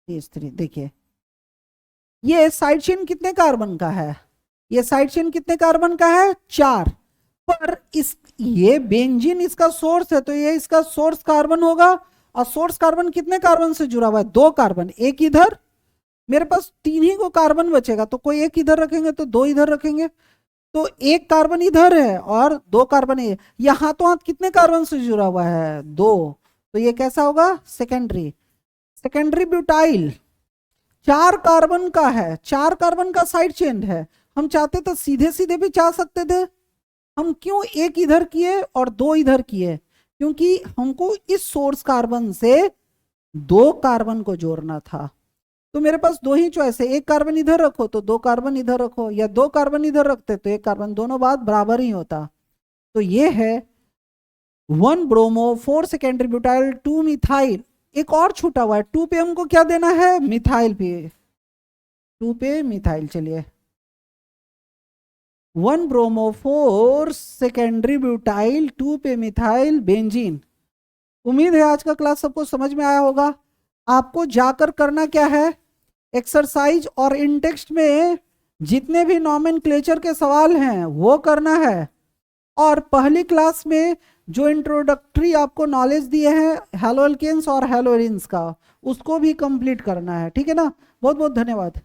CH3। देखिए ये साइड चेन कितने कार्बन का है, ये साइड चेन कितने कार्बन का है, 4। पर इस ये बेंजीन इसका सोर्स है, तो ये इसका सोर्स कार्बन होगा, और सोर्स कार्बन कितने कार्बन से जुड़ा हुआ है, 2 कार्बन। एक इधर, मेरे पास 3 ही को कार्बन बचेगा, तो कोई एक इधर रखेंगे तो 2 इधर रखेंगे, तो एक कार्बन इधर है और 2 कार्बन है। यह हाथों हाथ कितने कार्बन से जुड़ा हुआ है, 2। तो ये कैसा होगा, सेकेंडरी। सेकेंडरी ब्यूटाइल 4 कार्बन का है, 4 कार्बन का साइड चेन है। हम चाहते तो सीधे सीधे भी चाह सकते थे, हम क्यों एक इधर किए और 2 इधर किए, क्योंकि हमको इस सोर्स कार्बन से 2 कार्बन को जोड़ना था। तो मेरे पास 2 ही चॉइस है, एक कार्बन इधर रखो तो 2 कार्बन इधर रखो, या 2 कार्बन इधर रखते तो 1 कार्बन, दोनों बात बराबर ही होता। तो ये है 1 ब्रोमो 4 सेकेंडरी ब्यूटाइल 2 मिथाइल। एक और छूटा हुआ है, 2 पे हमको क्या देना है, मिथाइल पे, 2 पे मिथाइल। चलिए 1 ब्रोमो 4 सेकेंडरी ब्यूटाइल 2 पे मिथाइल बेंजीन। उम्मीद है आज का क्लास सबको समझ में आया होगा। आपको जाकर करना क्या है, एक्सरसाइज और इन टेक्स्ट में जितने भी नॉमेनक्लेचर के सवाल हैं वो करना है, और पहली क्लास में जो इंट्रोडक्टरी आपको नॉलेज दिए हैं हैलोएल्केन्स और हैलोएरिन्स का, उसको भी कंप्लीट करना है, ठीक है ना। बहुत बहुत धन्यवाद।